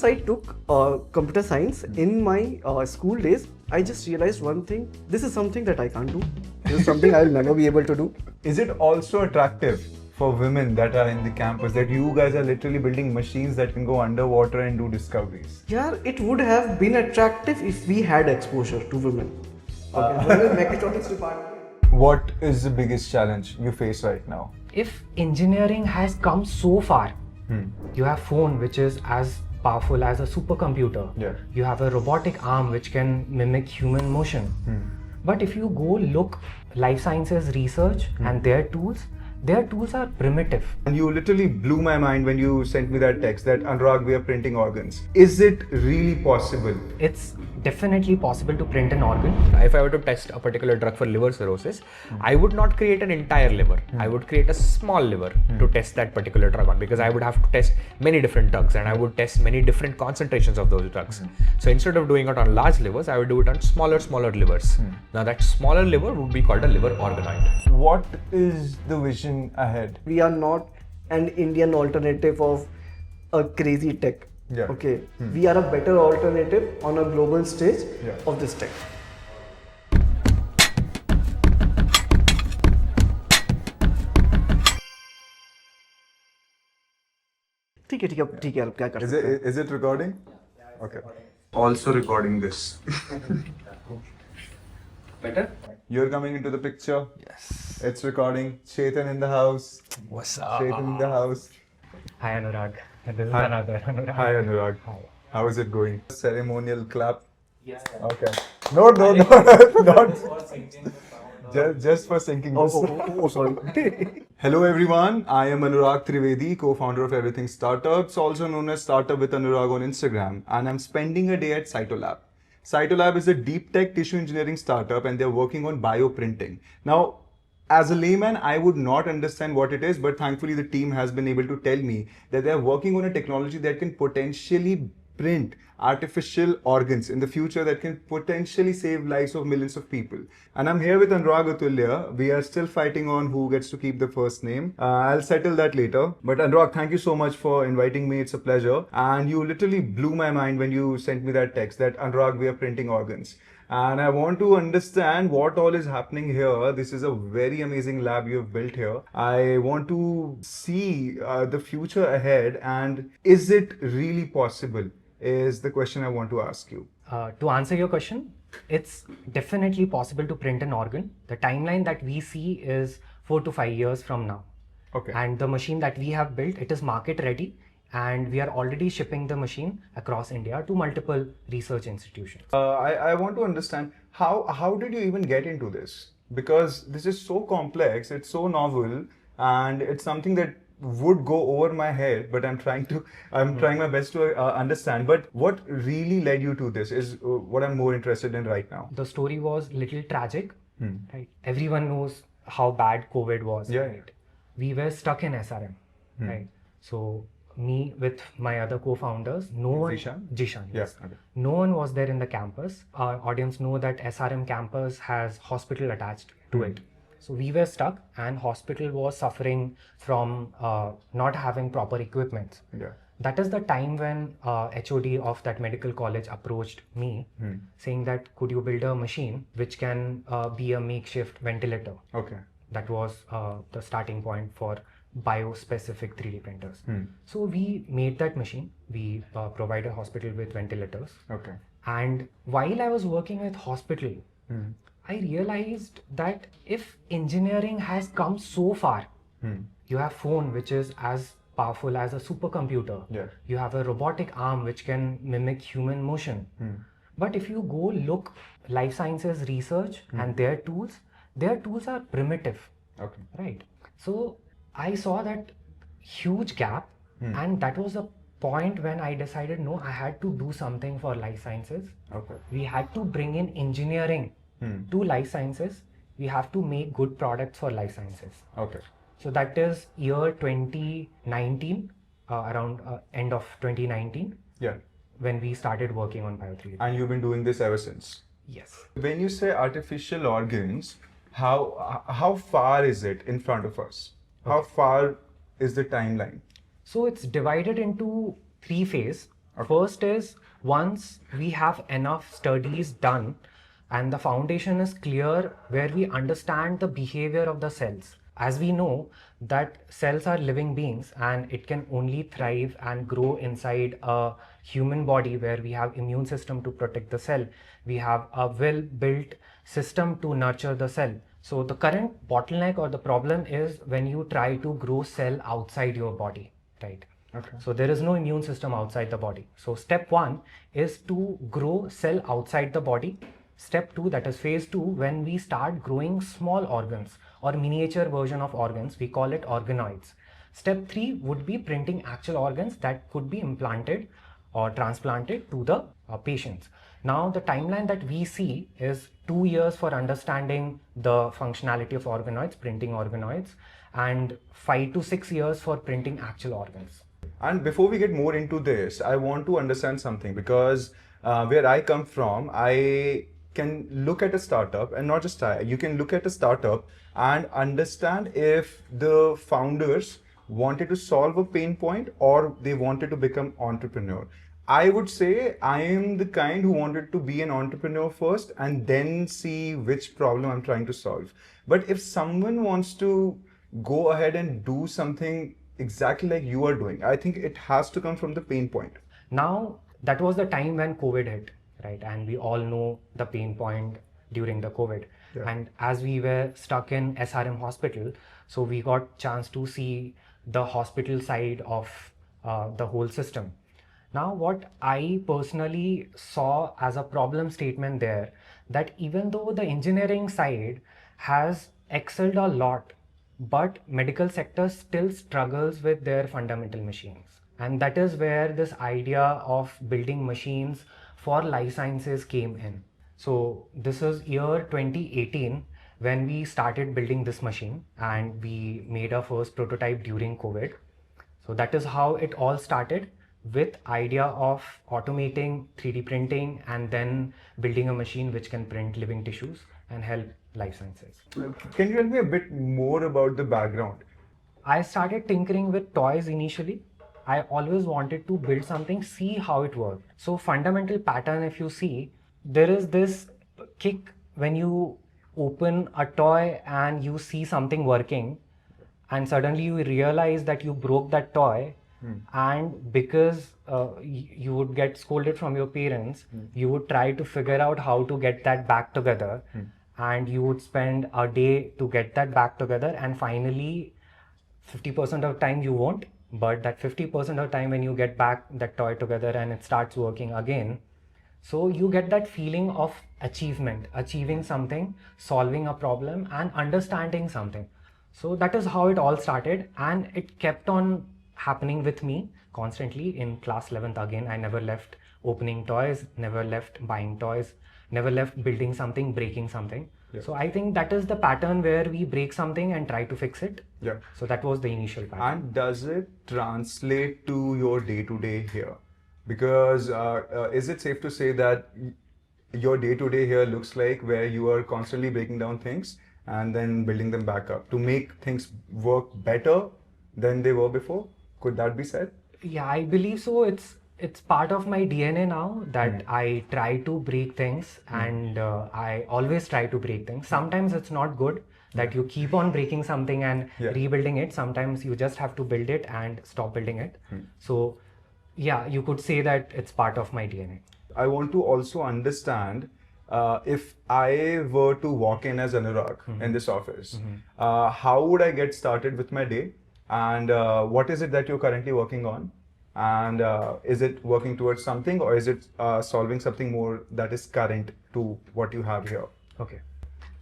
once I took computer science in my school days, I just realized one thing: this is something that I can't do. This is something I'll never be able to do. Is it also attractive for women that are in the campus that you guys are literally building machines that can go underwater and do discoveries? Yeah, it would have been attractive if we had exposure to women. Okay, women mechatronics department. What is the biggest challenge you face right now? If engineering has come so far, you have phone which is as powerful as a supercomputer. Yeah. You have a robotic arm which can mimic human motion. But if you go look life sciences research and their tools are primitive. And you literally blew my mind when you sent me that text that Anurag, we are printing organs. Is it really possible? It's definitely possible to print an organ. If I were to test a particular drug for liver cirrhosis, I would not create an entire liver. I would create a small liver to test that particular drug on, because I would have to test many different drugs and I would test many different concentrations of those drugs. So instead of doing it on large livers, I would do it on smaller livers. Now that smaller liver would be called a liver organoid. What is the vision ahead? We are not an Indian alternative of a crazy tech. Yeah. Okay, we are a better alternative on a global stage of this tech. ठीक है अब क्या कर सकते हैं? Is it recording? Okay. Also recording this. Better? You're coming into the picture. Yes. It's recording. Chetan in the house. What's up? Chetan in the house. Hi Anurag. This is Hi. another Anurag. Hi Anurag. Hi. How is it going? Ceremonial clap. Yes. Okay. No, not just for syncing this. Sorry. Hello everyone, I am Anurag Trivedi, co-founder of Everything Startups, also known as Startup with Anurag on Instagram, and I'm spending a day at Sytolab. Sytolab is a DeepTech tissue engineering startup and they're working on bioprinting. Now, as a layman, I would not understand what it is, but thankfully the team has been able to tell me that they're working on a technology that can potentially print artificial organs in the future that can potentially save lives of millions of people. And I'm here with Anurag Atulya. We are still fighting on who gets to keep the first name. I'll settle that later. But Anurag, thank you so much for inviting me. It's a pleasure. And you literally blew my mind when you sent me that text that Anurag, we are printing organs. And I want to understand what all is happening here. This is a very amazing lab you have built here. I want to see the future ahead, and is it really possible? Is the question I want to ask you. To answer your question, it's definitely possible to print an organ. The timeline that we see is 4 to 5 years from now. Okay. And the machine that we have built, it is market ready, and we are already shipping the machine across India to multiple research institutions. I want to understand how did you even get into this? Because this is so complex, it's so novel, and it's something that would go over my head, but I'm trying my best to understand. But what really led you to this is what I'm more interested in right now. The story was little tragic, right? Everyone knows how bad COVID was, Yeah. right? We were stuck in SRM, right? So me with my other co-founders, no one, Zeeshan, yes. Yeah, okay. No one was there in the campus. Our audience know that SRM campus has hospital attached to it. So we were stuck, and hospital was suffering from not having proper equipment. Yeah. That is the time when HOD of that medical college approached me saying that could you build a machine which can be a makeshift ventilator. Okay. That was the starting point for bio-specific 3D printers. So we made that machine. We provided hospital with ventilators. Okay. And while I was working with hospital, I realized that if engineering has come so far, you have phone which is as powerful as a supercomputer. Yeah. You have a robotic arm which can mimic human motion. But if you go look life sciences research and their tools are primitive. Okay. Right. So I saw that huge gap, and that was a point when I decided, no, I had to do something for life sciences. Okay. We had to bring in engineering to life sciences. We have to make good products for life sciences. Okay. So that is year 2019, around end of 2019. Yeah. When we started working on Bio3D. And you've been doing this ever since. Yes. When you say artificial organs, how far is it in front of us? How far is the timeline? So it's divided into 3 phases. First is, once we have enough studies done and the foundation is clear where we understand the behavior of the cells. As we know that cells are living beings and it can only thrive and grow inside a human body where we have immune system to protect the cell. We have a well-built system to nurture the cell. So the current bottleneck or the problem is when you try to grow cell outside your body, right? Okay. So there is no immune system outside the body. So step 1 is to grow cell outside the body. Step 2, that is phase 2, when we start growing small organs or miniature version of organs, we call it organoids. Step 3 would be printing actual organs that could be implanted or transplanted to the patients. Now the timeline that we see is 2 years for understanding the functionality of organoids, printing organoids, and 5 to 6 years for printing actual organs. And before we get more into this, I want to understand something, because where I come from, I can look at a startup, and not just you can look at a startup and understand if the founders wanted to solve a pain point or they wanted to become entrepreneur. I would say I am the kind who wanted to be an entrepreneur first and then see which problem I'm trying to solve. But if someone wants to go ahead and do something exactly like you are doing, I think it has to come from the pain point. Now, that was the time when COVID hit, right? And we all know the pain point during the COVID. Yeah. And as we were stuck in SRM hospital, so we got chance to see the hospital side of the whole system. Now, what I personally saw as a problem statement there, that even though the engineering side has excelled a lot, but medical sector still struggles with their fundamental machines. And that is where this idea of building machines for life sciences came in. So this is year 2018 when we started building this machine, and we made our first prototype during COVID. So that is how it all started, with idea of automating 3D printing and then building a machine which can print living tissues and help life sciences. Can you tell me a bit more about the background? I started tinkering with toys initially. I always wanted to build something, see how it worked. So fundamental pattern, if you see, there is this kick when you open a toy and you see something working, and suddenly you realize that you broke that toy. And because you would get scolded from your parents, you would try to figure out how to get that back together, and you would spend a day to get that back together, and finally 50% of time you won't, but that 50% of time when you get back that toy together and it starts working again, so you get that feeling of achievement, achieving something, solving a problem and understanding something. So that is how it all started, and it kept on happening with me constantly. In class 11th again, I never left opening toys, never left buying toys, never left building something, breaking something. Yeah. So I think that is the pattern where we break something and try to fix it. Yeah. So that was the initial pattern. And does it translate to your day-to-day here? Because is it safe to say that your day-to-day here looks like where you are constantly breaking down things and then building them back up to make things work better than they were before? Could that be said? Yeah, I believe so. It's part of my DNA now that I try to break things, and I always try to break things. Sometimes it's not good that you keep on breaking something and rebuilding it. Sometimes you just have to build it and stop building it. So yeah, you could say that it's part of my DNA. I want to also understand if I were to walk in as Anurag in this office, how would I get started with my day? And what is it that you're currently working on? And is it working towards something, or is it solving something more that is current to what you have here? Okay.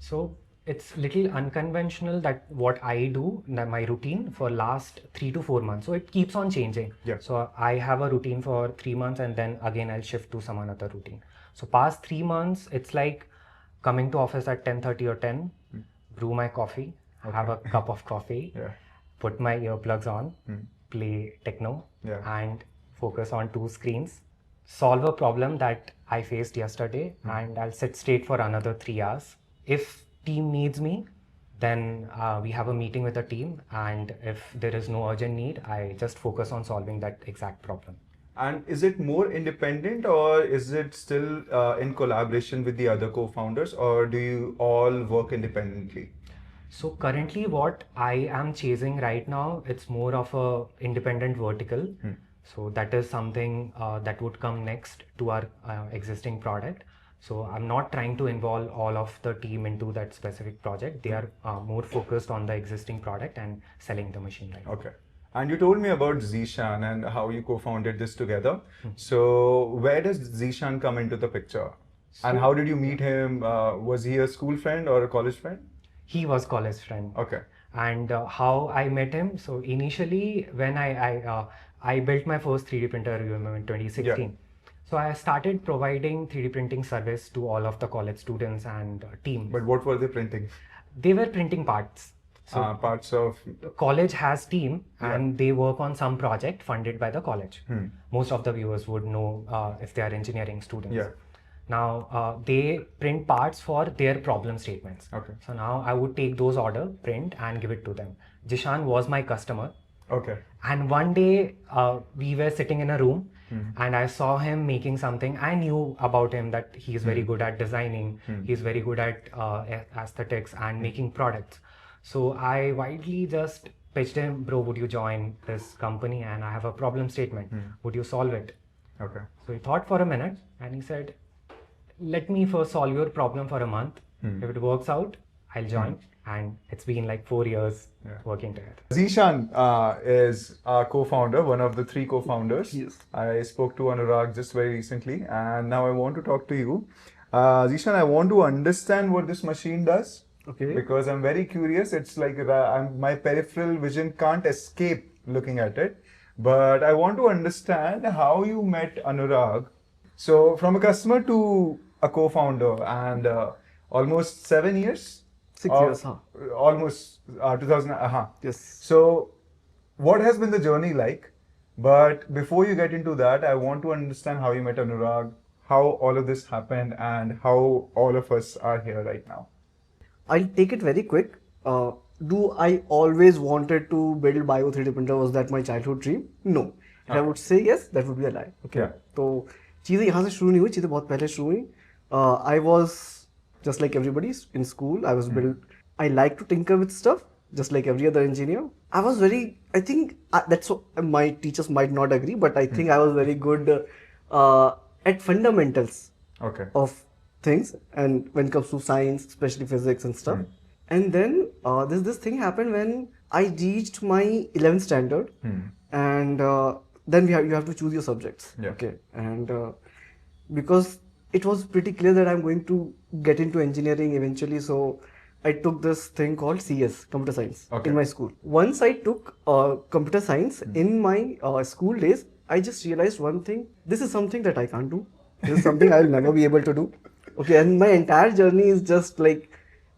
So it's little unconventional that what I do, my routine for last 3 to 4 months. So it keeps on changing. Yeah. So I have a routine for 3 months and then again I'll shift to some another routine. So past 3 months, it's like coming to office at 10:30 or 10, brew my coffee, have a cup of coffee, put my earplugs on, play techno, and focus on 2 screens, solve a problem that I faced yesterday, and I'll sit straight for another 3 hours. If team needs me, then we have a meeting with the team, and if there is no urgent need, I just focus on solving that exact problem. And is it more independent or is it still in collaboration with the other co-founders, or do you all work independently? So currently what I am chasing right now, it's more of a independent vertical. So that is something that would come next to our existing product. So I'm not trying to involve all of the team into that specific project. They are more focused on the existing product and selling the machine right now. Okay. And you told me about Zeeshan and how you co-founded this together. So where does Zeeshan come into the picture? And how did you meet him? Was he a school friend or a college friend? He was college friend. Okay. And how I met him, so initially when I built my first 3D printer in 2016. Yeah. So I started providing 3D printing service to all of the college students and team. But what were they printing? They were printing parts. So Parts of... college has team and they work on some project funded by the college. Most of the viewers would know if they are engineering students. Yeah. Now they print parts for their problem statements. Okay. So now I would take those order, print and give it to them. Zeeshan was my customer. Okay. And one day we were sitting in a room and I saw him making something. I knew about him that he is very good at designing. He's very good at aesthetics and making products. So I widely just pitched him, bro, would you join this company? And I have a problem statement. Would you solve it? Okay. So he thought for a minute and he said, let me first solve your problem for a month. If it works out, I'll join. And it's been like 4 years working together. Zeeshan is our co-founder, one of the 3 co-founders. Yes. I spoke to Anurag just very recently, and now I want to talk to you. Zeeshan, I want to understand what this machine does. Okay. Because I'm very curious. It's like my peripheral vision can't escape looking at it. But I want to understand how you met Anurag. So from a customer to a co-founder, and almost 7 years? 6 years, huh? Almost 2000. Yes. So what has been the journey like? But before you get into that, I want to understand how you met Anurag, how all of this happened, and how all of us are here right now. I'll take it very quick. Do I always wanted to build bio 3D printer? Was that my childhood dream? No. If I would say yes, that would be a lie. Okay. Yeah. तो चीज़ें यहाँ से शुरू नहीं हुई, चीज़ें बहुत पहले शुरू हुई. I was just like everybody in school. I was built. I like to tinker with stuff, just like every other engineer. I was very. I think that's what my teachers might not agree, but I think I was very good at fundamentals of things, and when it comes to science, especially physics and stuff. And then this thing happened when I reached my 11th standard, and then you have to choose your subjects. Yeah. Okay, and because it was pretty clear that I'm going to get into engineering eventually, so I took this thing called CS, computer science, in my school. Once I took computer science in my school days, I just realized one thing: this is something that I can't do. This is something I'll never be able to do. Okay, and my entire journey is just like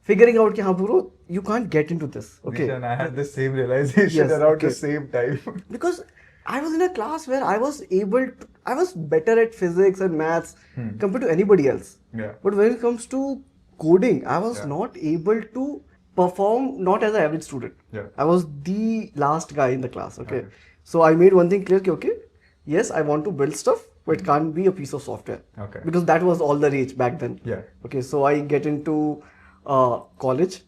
figuring out कि हाँ bro, you can't get into this. Okay. And I had the same realization around the same time. Because I was in a class where I was better at physics and maths compared to anybody else. Yeah. But when it comes to coding, I was not able to perform, not as an average student. Yeah. I was the last guy in the class. Okay. So I made one thing clear, okay, yes, I want to build stuff, but it can't be a piece of software. Okay. Because that was all the rage back then. Yeah. Okay, so I get into college.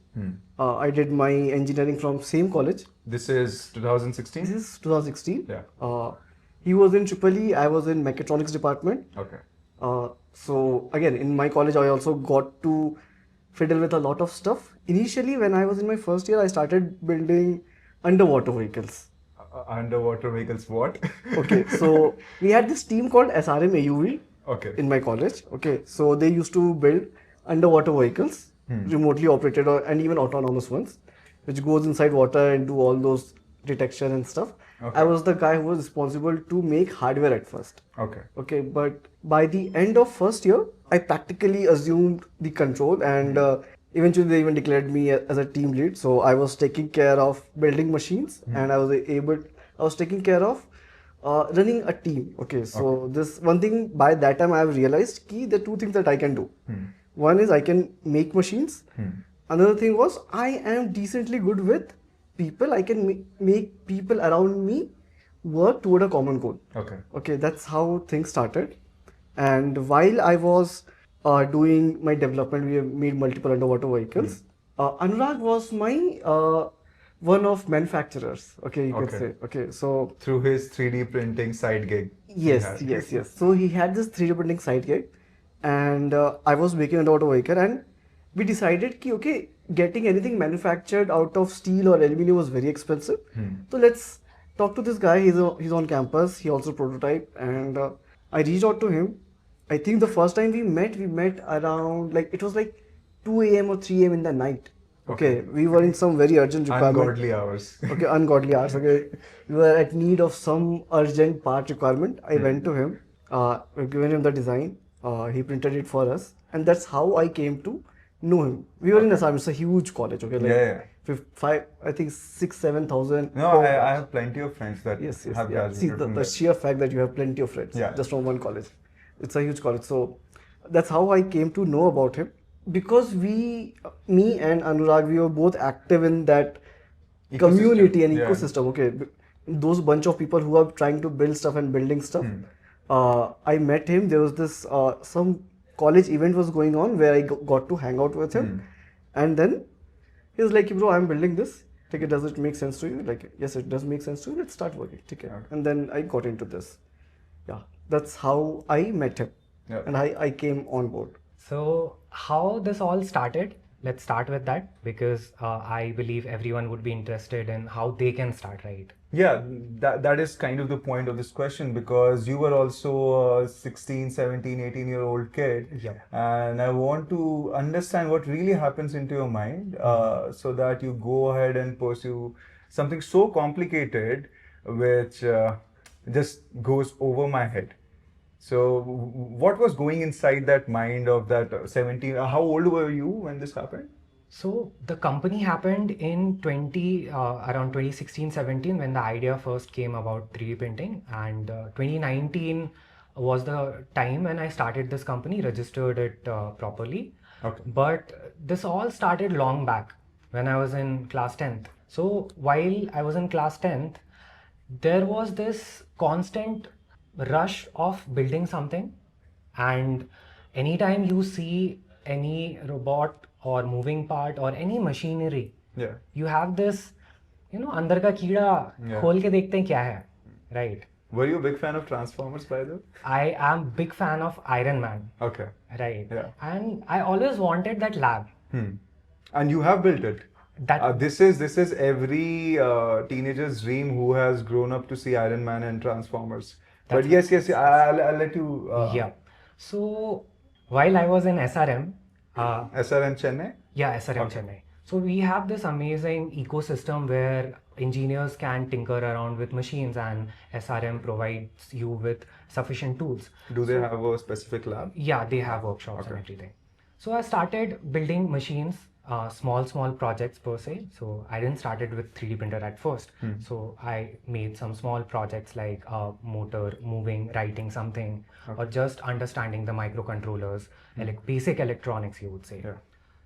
I did my engineering from same college. This is 2016? This is 2016. Yeah. He was in EEE, I was in mechatronics department. Okay. So again, in my college, I also got to fiddle with a lot of stuff. Initially, when I was in my first year, I started building underwater vehicles. Underwater vehicles, what? Okay, so we had this team called SRM AUV in my college. Okay, so they used to build underwater vehicles, remotely operated and even autonomous ones, which goes inside water and do all those detection and stuff. Okay. I was the guy who was responsible to make hardware at first. Okay. Okay, but by the end of first year, I practically assumed the control, and eventually they even declared me as a team lead. So I was taking care of building machines, and I was taking care of running a team. Okay, so this one thing, by that time I have realized that there are two things that I can do. One is I can make machines. Another thing was I am decently good with people. I can make people around me work toward a common goal. Okay. Okay, that's how things started. And while I was doing my development, we have made multiple underwater vehicles. Anurag was my one of manufacturers. Okay, you could Okay. say. Okay, so Through his 3D printing side gig. he yes, had. yes. So he had this 3D printing side gig, and I was making underwater vehicle, and we decided कि okay, getting anything manufactured out of steel or aluminum was very expensive. So let's talk to this guy. He's on campus. He also prototype, and I reached out to him. I think the first time we met around like it was like 2 a.m. or 3 a.m. in the night. Okay, we were in some very urgent requirement. Ungodly hours. Okay, ungodly hours. Okay, we were at need of some urgent part requirement. I went to him. We've given him the design. He printed it for us, and that's how I came to know him. We were in Assam. It's a huge college. Okay, like Yeah. five, I think 6,000-7,000. No, I have plenty of friends that Yes, have yeah. graduated See, from the there. sheer fact that you have plenty of friends Yeah. just from one college. It's a huge college. So that's how I came to know about him. Because me and Anurag, we were both active in that community and yeah. ecosystem. Okay, those bunch of people who are trying to build stuff and building stuff. I met him. There was this some college event was going on where I got to hang out with him, and then he was like, "Bro, I'm building this. Take it. Does it make sense to you?" Like, yes, it does make sense to you. Let's start working. Take it. Okay. And then I got into this. Yeah, that's how I met him, Yeah. and I came on board. So, how this all started? Let's start with that because I believe everyone would be interested in how they can start, right? Yeah, that is kind of the point of this question because you were also a 16, 17, 18-year-old kid. Yep. And I want to understand what really happens into your mind so that you go ahead and pursue something so complicated which just goes over my head. So what was going inside that mind of that 17? How old were you when this happened? So the company happened in around 2016-17 when the idea first came about 3D printing, and 2019 was the time when I started this company, registered it properly. Okay. But this all started long back when I was in class 10th. So while I was in class 10th, there was this constant rush of building something, and anytime you see any robot or moving part or any machinery, Yeah. you have this, अंदर का कीड़ा खोल के देखते हैं क्या है, right? Were you a big fan of Transformers by the way? I am big fan of Iron Man, Okay. right? Yeah. And I always wanted that lab. And you have built it. That This is every teenager's dream who has grown up to see Iron Man and Transformers. But yes, I'll let you. yeah. So while I was in SRM, SRM Chennai. yeah, SRM Chennai. So we have this amazing ecosystem where engineers can tinker around with machines, and SRM provides you with sufficient tools. Do they have a specific lab? Yeah, they have workshops and everything. So I started building machines, small projects per se. So I didn't started with 3D printer at first. So I made some small projects like motor, moving, writing something, or just understanding the microcontrollers, basic electronics, you would say. Yeah.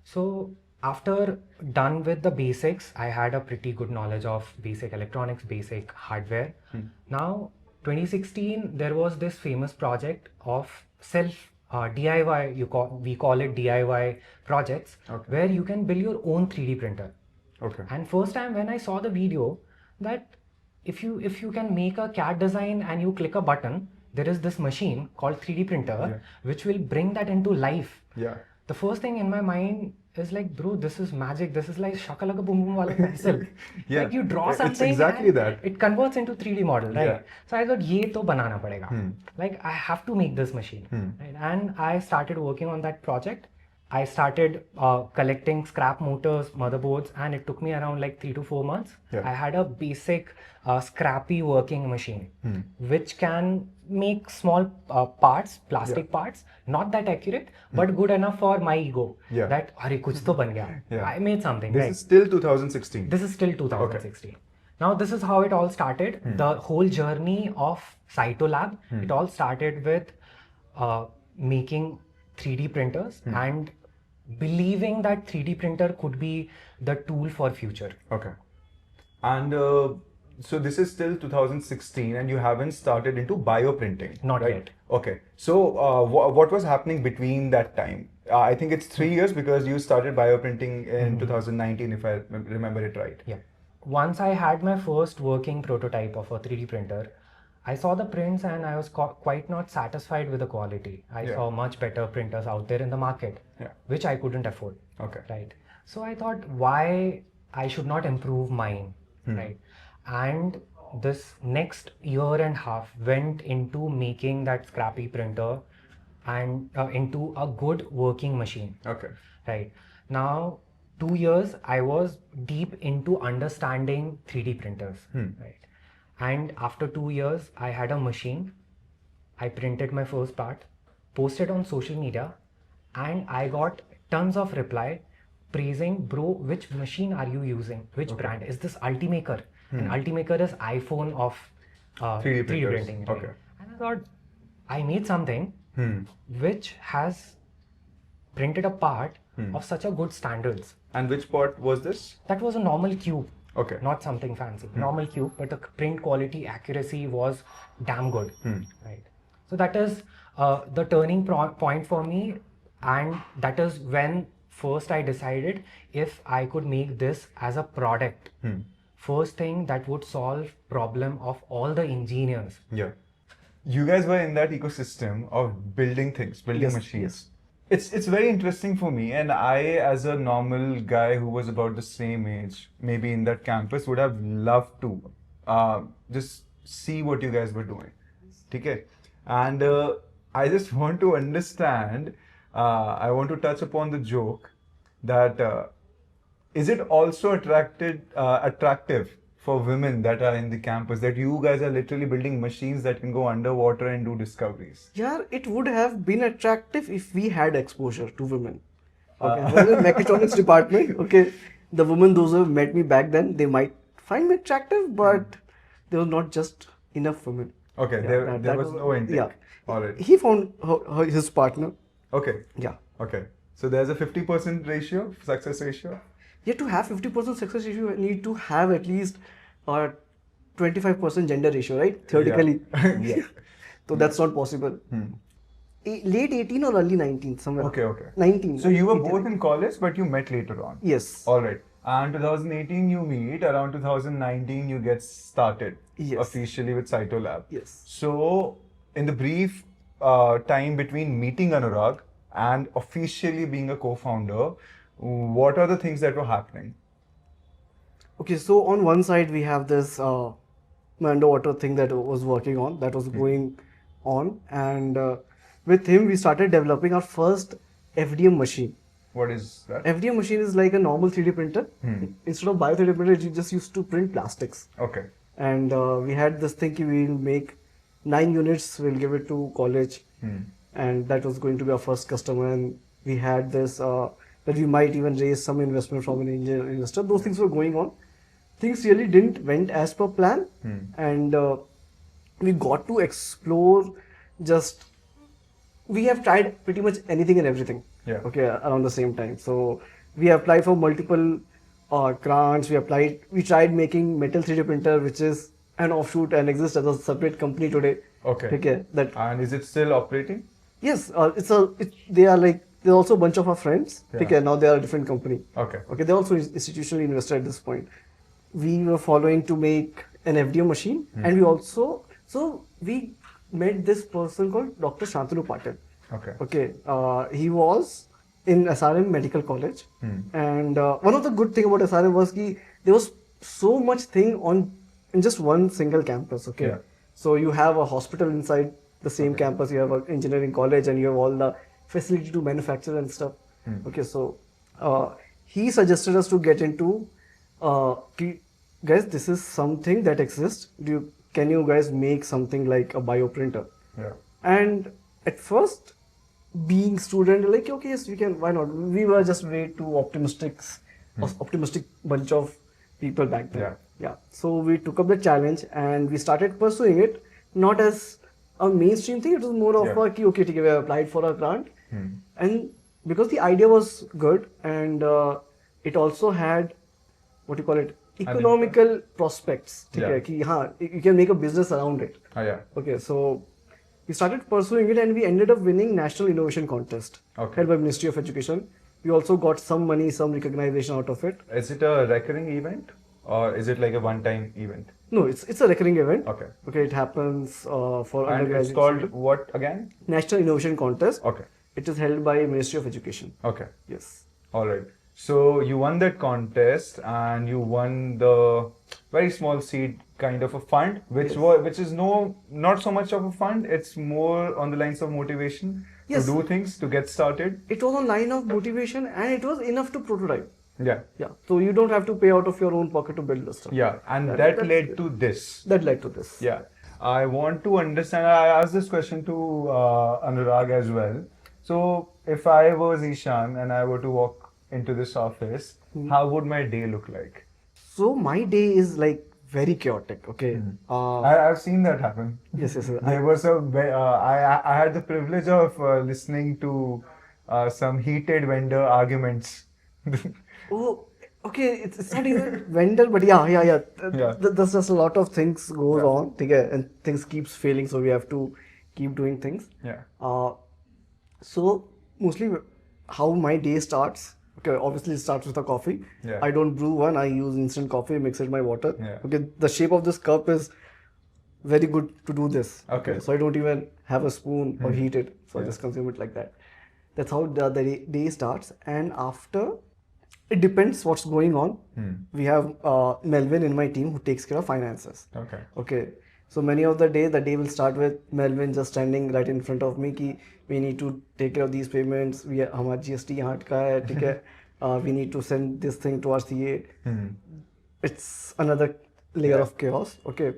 So after done with the basics, I had a pretty good knowledge of basic electronics, basic hardware. Now, 2016, there was this famous project of self DIY, we call it DIY projects, where you can build your own 3D printer. Okay. And first time when I saw the video that if you can make a CAD design and you click a button, there is this machine called 3D printer which will bring that into life. Yeah. The first thing in my mind is like, bro, this is magic. This is like shakalaka boom boom wala pencil. Yeah. Like you draw It's something exactly and that. it converts into 3D model, right? Yeah. So I thought, ye to banana padega. Like I have to make this machine. Right? And I started working on that project. I started collecting scrap motors, motherboards, and it took me around like 3 to 4 months. Yeah. I had a basic scrappy working machine, which can make small parts, plastic parts, not that accurate, but good enough for my ego. Yeah. That, "Arey, kuch to ban gaya. Yeah. I made something. This right? is still 2016. This is still 2016. Now, this is how it all started. The whole journey of Sytolab, it all started with making 3D printers and believing that 3D printer could be the tool for future. Okay. And so this is still 2016 and you haven't started into bioprinting. Not right? yet. Okay. So what was happening between that time? I think it's 3 years because you started bioprinting in 2019, if I remember it right. Yeah. Once I had my first working prototype of a 3D printer, I saw the prints and I was quite not satisfied with the quality. I Yeah. saw much better printers out there in the market, Yeah. which I couldn't afford. Okay. Right. So I thought, why I should not improve mine, right? And this next year and a half went into making that scrappy printer and into a good working machine. Okay. Right. Now, 2 years I was deep into understanding 3D printers. Right. And after 2 years, I had a machine. I printed my first part, posted on social media, and I got tons of reply praising, bro, which machine are you using? Which brand? Is this Ultimaker? And Ultimaker is iPhone of 3D 3D printers. printing. Right? Okay. And I thought, I made something which has printed a part of such a good standards. And which part was this? That was a normal cube. Okay. Not something fancy. Normal cube, but the print quality accuracy was damn good. Right. So that is the turning point for me, and that is when first I decided if I could make this as a product. First thing that would solve problem of all the engineers. Yeah. You guys were in that ecosystem of building things, building Yes, machines. It's very interesting for me, and I, as a normal guy who was about the same age, maybe in that campus, would have loved to just see what you guys were doing. Okay? And I just want to understand, I want to touch upon the joke that is it also attractive for women that are in the campus, that you guys are literally building machines that can go underwater and do discoveries? Yeah, it would have been attractive if we had exposure to women. Okay, I was in mechatronics department. Okay, the women, those who have met me back then, they might find me attractive, but there was not just enough women. Okay, Yeah, there was no intake. Yeah. All right. He found his partner. Okay. Yeah. Okay. So there's a 50% ratio, success ratio? Yeah, to have 50% success ratio, you need to have at least a 25% gender ratio, right? Theoretically. Yeah. So that's not possible. Late 18 or early 19, somewhere. Okay. 19. So you were 18. both in college, but you met later on? Yes. All right. And 2018 you meet, around 2019 you get started officially with Sytolab. Yes. So in the brief time between meeting Anurag and officially being a co-founder, what are the things that were happening? Okay, so on one side we have this underwater thing that I was working on, that was going on, and with him we started developing our first FDM machine. What is that? FDM machine is like a normal 3D printer. Instead of bio 3D printer, you just used to print plastics. Okay. And we had this thing, we'll make 9 units, we'll give it to college, and that was going to be our first customer. And we had this that we might even raise some investment from an angel investor. Those things were going on. Things really didn't went as per plan, and we got to explore. Just we have tried pretty much anything and everything. Yeah. Okay, around the same time. So we applied for multiple grants. We tried making metal 3D printer, which is an offshoot and exists as a separate company today. Okay. That And is it still operating? yes, they're also a bunch of our friends. Yeah. Okay, now they are a different company. Okay. Okay, they're also institutionally invested at this point. We were following to make an FDM machine, and we met this person called Dr. Shantanu Patil. Okay. Okay, he was in SRM Medical College, and one of the good thing about SRM was there was so much thing in just one single campus. Okay, Yeah. so you have a hospital inside the same campus, you have an engineering college, and you have all the facility to manufacture and stuff. Okay, so he suggested us to get into guys, this is something that exists. Can you guys make something like a bioprinter? Yeah. And at first, being student, like, okay, yes, we can, why not? We were just way too optimistic bunch of people back then. Yeah. So we took up the challenge and we started pursuing it, not as a mainstream thing. It was more of okay, we applied for a grant. And because the idea was good and it also had, economical prospects. ठीक Yeah. है कि हाँ, you can make a business around it. Yeah. Okay, so we started pursuing it and we ended up winning National Innovation Contest Okay. held by Ministry of Education. We also got some money, some recognition out of it. Is it a recurring event or is it like a one-time event? No, it's a recurring event. Okay. Okay, it happens for And it's undergraduates. called what again? National Innovation Contest. Okay. It is held by Ministry of Education. Okay. Yes. All right. So you won that contest and you won the very small seed kind of a fund, which which is not so much of a fund. It's more on the lines of motivation Yes. to do things, to get started. It was on line of motivation and it was enough to prototype. Yeah. Yeah. So you don't have to pay out of your own pocket to build the stuff. Yeah. And that that's led good. to this. That led to this. Yeah. I want to understand. I asked this question to Anurag as well. So if I was Zeeshan and I were to walk into this office, how would my day look like? So my day is like very chaotic. Okay. I've seen that happen. Yes, yes, yes. There was I had the privilege of listening to some heated vendor arguments. Oh, okay. It's not even vendor, but yeah. Yeah. There's just a lot of things goes on, okay, and things keeps failing, so we have to keep doing things. Yeah. So mostly how my day starts. Okay, obviously it starts with a coffee. Yeah. I don't brew one. I use instant coffee, mix it in my water. Yeah. Okay, the shape of this cup is very good to do this. Okay. So I don't even have a spoon or heat it. So I just consume it like that. That's how the day starts. And after, it depends what's going on. We have Melvin in my team who takes care of finances. Okay. Okay. So many of the day will start with Melvin just standing right in front of me कि we need to take care of these payments. हमारा GST यहाँ अटका है, ठीक है. We need to send this thing to our CA. It's another layer of chaos. Okay.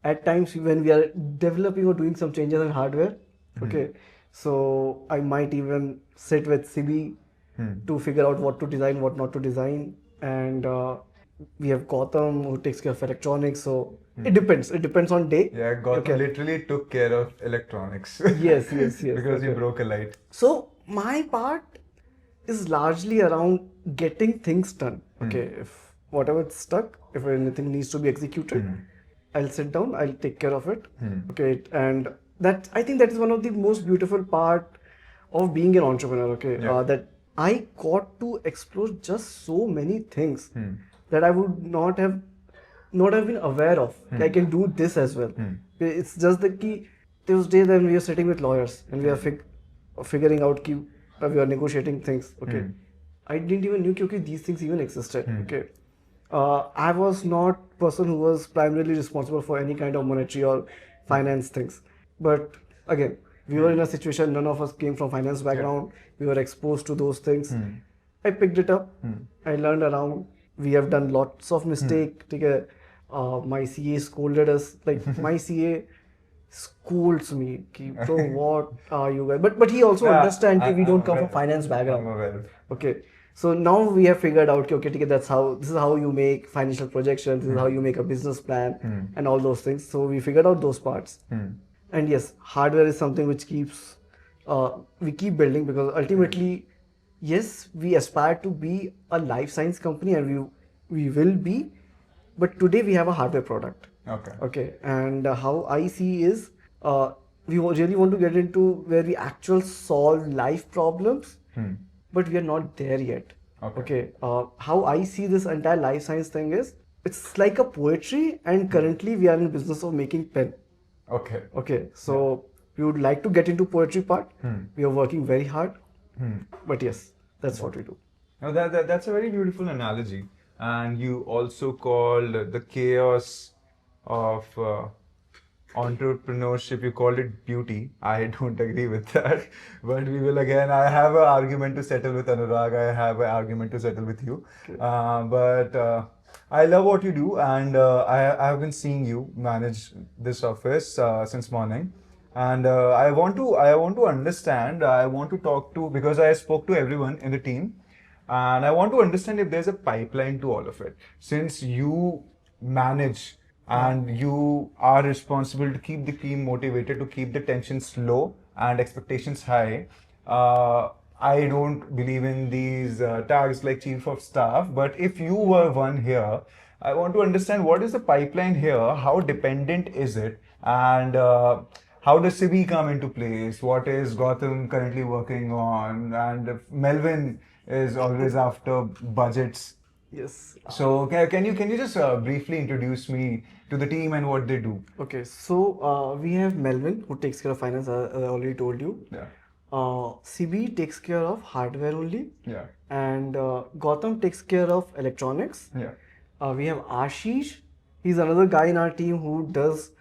At times when we are developing or doing some changes in hardware, okay. So I might even sit with CB to figure out what to design, what not to design, and we have Gautam who takes care of electronics. So it depends. It depends on day. Yeah, Gautam literally took care of electronics. Yes. Because he Okay. broke a light. So my part is largely around getting things done. Okay, if whatever is stuck, if anything needs to be executed, I'll sit down, I'll take care of it. Okay, and that I think that is one of the most beautiful part of being an entrepreneur. Okay, Yeah. that I got to explore just so many things that I would not have been aware of. I can do this as well. It's just the key. There was days when we were sitting with lawyers and we are figuring out we are negotiating things. Okay, I didn't even knew कि these things even existed. Okay, I was not person who was primarily responsible for any kind of monetary or finance things. But again, we were in a situation. None of us came from finance background. We were exposed to those things. I picked it up. I learned around. We have done lots of mistakes. My CA scolded us. Like my CA scolds me. So what are you guys? But he also understands we don't come from finance background. I'm aware. Okay. So now we have figured out, okay, this is how you make financial projections, this is how you make a business plan and all those things. So we figured out those parts. And yes, hardware is something which we keep building because ultimately, yes, we aspire to be a life science company and we will be, but today we have a hardware product. Okay. And how I see is, we really want to get into where we actually solve life problems, but we are not there yet. Okay. How I see this entire life science thing is, it's like a poetry, and currently we are in the business of making pen. Okay. So we would like to get into poetry part. We are working very hard, but yes, that's what we do. Now that's a very beautiful analogy, and you also called the chaos of entrepreneurship, you called it beauty. I don't agree with that, but we will again. I have an argument to settle with Anurag. I have an argument to settle with you. But I love what you do, and I have been seeing you manage this office since morning. And I want to understand. I want to talk to, because I spoke to everyone in the team, and I want to understand if there's a pipeline to all of it. Since you manage and you are responsible to keep the team motivated, to keep the tensions low and expectations high. I don't believe in these tags like chief of staff, but if you were one here, I want to understand what is the pipeline here, how dependent is it, and how does CIBI come into place? What is Gautam currently working on? And if Melvin is always after budgets. Yes. So can you just briefly introduce me to the team and what they do? Okay, so we have Melvin who takes care of finance, as I already told you. Yeah. CB takes care of hardware only. Yeah. And Gautam takes care of electronics. Yeah. We have Ashish. He's another guy in our team who does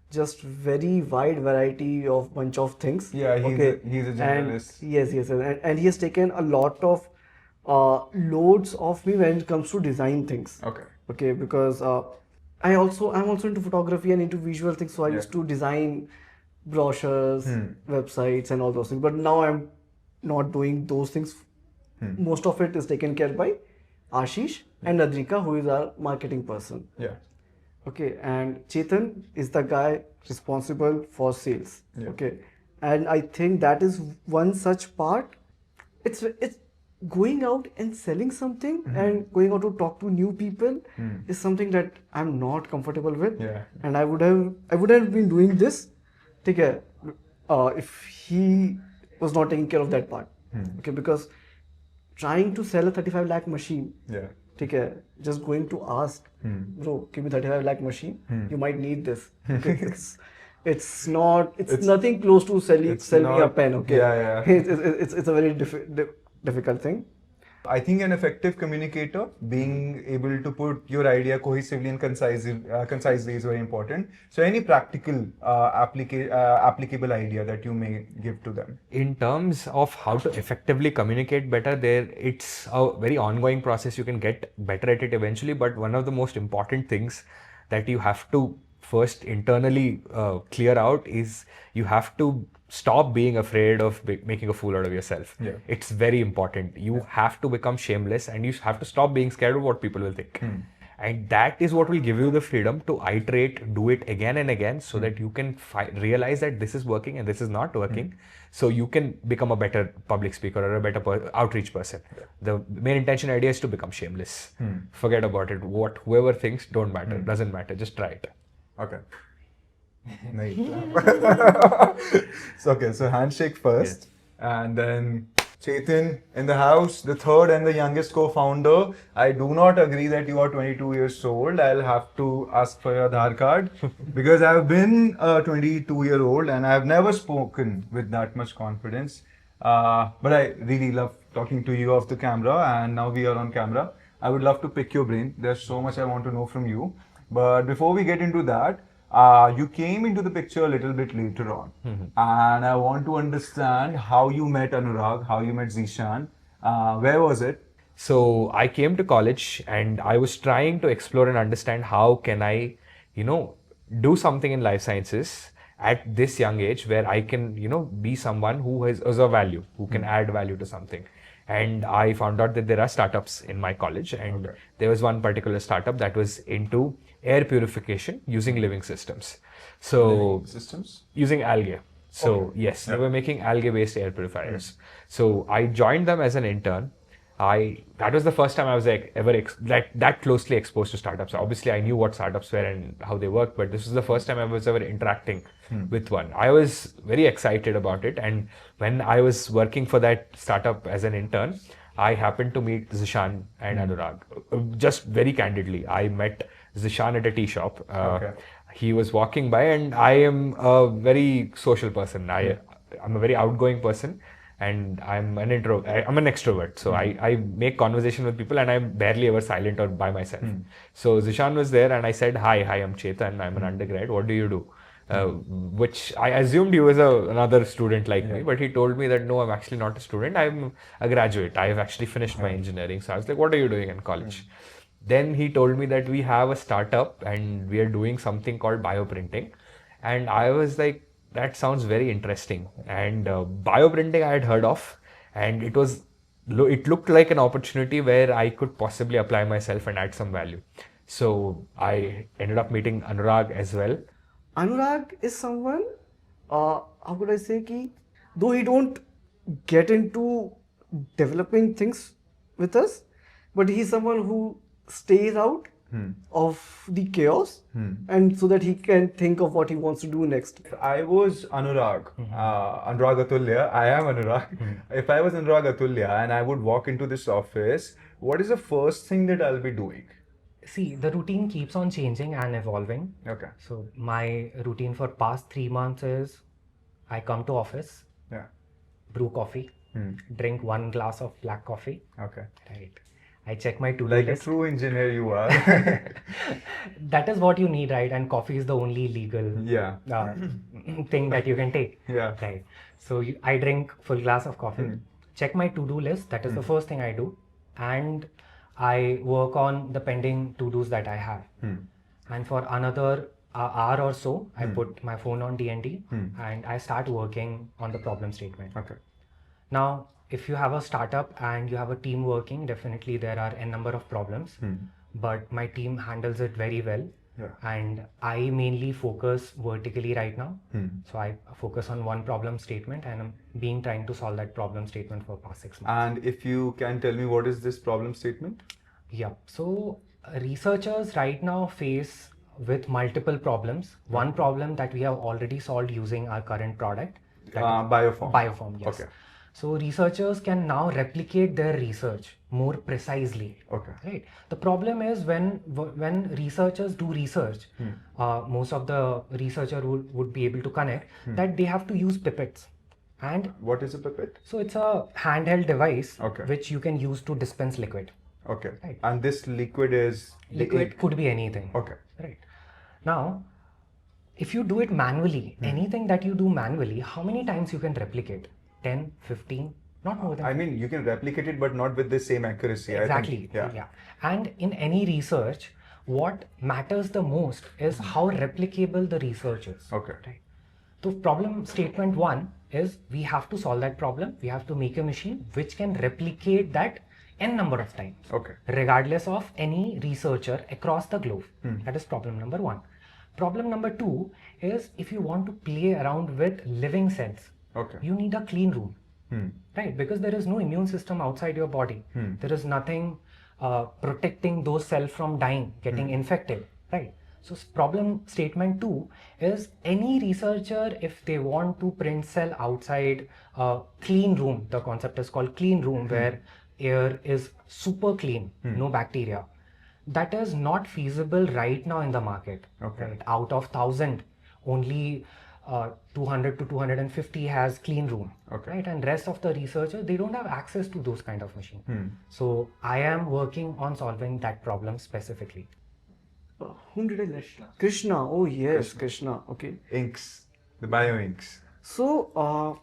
just very wide variety of bunch of things. Yeah, he's a generalist. And yes, and he has taken a lot of loads off me when it comes to design things. Okay, because I'm also into photography and into visual things, so I used to design brochures, websites, and all those things. But now I'm not doing those things. Most of it is taken care by Ashish and Adrika, who is our marketing person. Yeah. Okay, and Chetan is the guy responsible for sales. Yeah. Okay, and I think that is one such part. It's going out and selling something and going out to talk to new people is something that I'm not comfortable with. Yeah. And I would have been doing this, okay, if he was not taking care of that part. Okay, because trying to sell a 35 lakh machine. Yeah. Okay, just going to ask, bro, give me 35 lakh machine. You might need this. Okay, it's nothing close to sell me a pen. Okay, Yeah. It's a very difficult thing. I think an effective communicator, being able to put your idea cohesively and concisely is very important. So any practical applicable idea that you may give to them? In terms of how to effectively communicate better, it's a very ongoing process. You can get better at it eventually, but one of the most important things that you have to first internally clear out is you have to stop being afraid of making a fool out of yourself. Yeah. It's very important. You have to become shameless and you have to stop being scared of what people will think. And that is what will give you the freedom to iterate, do it again and again, so that you can realize that this is working and this is not working. So you can become a better public speaker or a better outreach person. Yeah. The main intention idea is to become shameless. Forget about it. Whoever thinks don't matter, doesn't matter. Just try it. Okay. Nice. So handshake first, and then Chetan in the house, the third and the youngest co-founder. I do not agree that you are 22 years old. I'll have to ask for your Aadhaar card because I've been a 22-year-old and I've never spoken with that much confidence. But I really love talking to you off the camera, and now we are on camera. I would love to pick your brain. There's so much I want to know from you. But before we get into that, you came into the picture a little bit later on. And I want to understand how you met Anurag, how you met Zeeshan. Where was it? So I came to college and I was trying to explore and understand how can I, do something in life sciences at this young age where I can, be someone who is of value, who can add value to something. And I found out that there are startups in my college, and there was one particular startup that was into air purification using living systems. So using algae. So yes, they were making algae-based air purifiers. So I joined them as an intern. That was the first time I was ever that closely exposed to startups. Obviously, I knew what startups were and how they work, but this was the first time I was ever interacting with one. I was very excited about it, and when I was working for that startup as an intern, I happened to meet Zeeshan and Anurag. Just very candidly, I met Zeeshan at a tea shop. He was walking by, and I am a very social person. I'm a very outgoing person. And I'm an extrovert. So I make conversation with people and I'm barely ever silent or by myself. So Zeeshan was there and I said, hi, I'm Chetan. I'm an undergrad. What do you do? Which I assumed he was another student like me, but he told me that no, I'm actually not a student. I'm a graduate. I've actually finished my engineering. So I was like, what are you doing in college? Then he told me that we have a startup and we are doing something called bioprinting. And I was like, that sounds very interesting. And bioprinting I had heard of, and it looked like an opportunity where I could possibly apply myself and add some value. So I ended up meeting Anurag as well. Anurag is someone, how could I say, though he don't get into developing things with us, but he's someone who stays out of the chaos, and so that he can think of what he wants to do next. If I was Anurag, Anurag Atulya, I am Anurag. If I was Anurag Atulya and I would walk into this office, what is the first thing that I'll be doing? See, the routine keeps on changing and evolving. Okay. So my routine for past 3 months is I come to office, Yeah. brew coffee, drink 1 glass of black coffee. Okay. Right. I check my to-do Like list. a true engineer you are. That is what you need, right? And coffee is the only legal Yeah. thing that you can take. Yeah. Right. So I drink full glass of coffee, check my to-do list. That is the first thing I do. And I work on the pending to-dos that I have. And for another hour or so, I put my phone on D&D and I start working on the problem statement. Okay. Now, if you have a startup and you have a team working, definitely there are a number of problems, but my team handles it very well. Yeah. And I mainly focus vertically right now. So I focus on one problem statement and I'm trying to solve that problem statement for past 6 months. And if you can tell me what is this problem statement? Yeah. So researchers right now face with multiple problems. One problem that we have already solved using our current product. BioForm. BioForm, yes. Okay. So researchers can now replicate their research more precisely. Okay. Right. The problem is when researchers do research, most of the researcher would be able to connect that they have to use pipettes. And What is a pipette? so it's a handheld device Okay. which you can use to dispense liquid. Okay. Right. And this liquid is the Liquid ink. could be anything. Okay. Right. Now, if you do it manually, anything that you do manually, how many times you can replicate? 10, 15, not more than I mean, you can replicate it, but not with the same accuracy. I exactly. think. Yeah. And in any research, what matters the most is how replicable the research is. Okay. Right. So problem statement 1 is we have to solve that problem. We have to make a machine which can replicate that n number of times. Okay. Regardless of any researcher across the globe. That is problem number 1. Problem number 2 is if you want to play around with living cells, Okay. you need a clean room. Right? Because there is no immune system outside your body. There is nothing protecting those cells from dying, getting infected. Right? So problem statement 2 is any researcher, if they want to print cell outside a clean room, the concept is called clean room, where air is super clean, no bacteria. That is not feasible right now in the market. Okay. Right? Out of 1,000, only 200 to 250 has clean room. Okay. Right? And rest of the researchers, they don't have access to those kind of machines. So I am working on solving that problem specifically. Whom did I let? Krishna. Oh yes, Krishna. Okay. Inks. The bio inks. So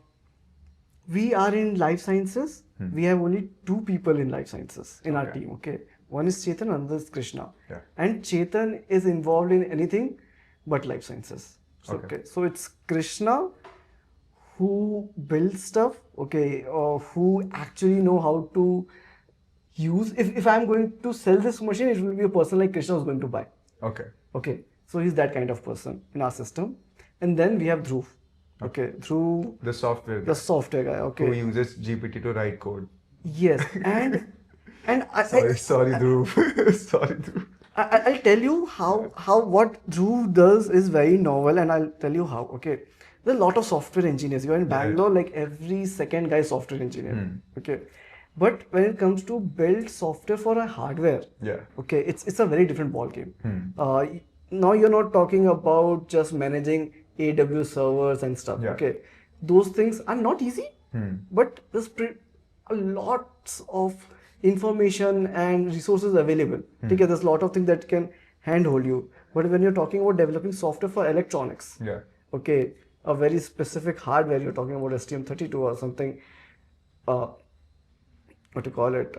we are in life sciences. We have only 2 people in life sciences in our team. Okay. One is Chethan, another is Krishna. Yeah. And Chethan is involved in anything but life sciences. So, Okay. So it's Krishna who builds stuff, okay, or who actually know how to use. If I'm going to sell this machine, it will be a person like Krishna who's going to buy. Okay. Okay. So he's that kind of person in our system. And then we have Dhruv. Okay. Dhruv, The software guy the software guy. Okay. who uses GPT to write code. Yes. And Sorry, Dhruv. Sorry, Dhruv. I'll tell you how what Dhruv does is very novel, and I'll tell you how. Okay, there are a lot of software engineers. You're in Bangalore, like every second guy is software engineer. Okay, but when it comes to build software for a hardware, Yeah. okay, it's a very different ball game. Now you're not talking about just managing AWS servers and stuff. Yeah. Okay, those things are not easy, but there's a lot of information and resources available. Okay, there's a lot of things that can handhold you. But when you're talking about developing software for electronics, Yeah. okay, a very specific hardware, you're talking about STM32 or something, what to call it,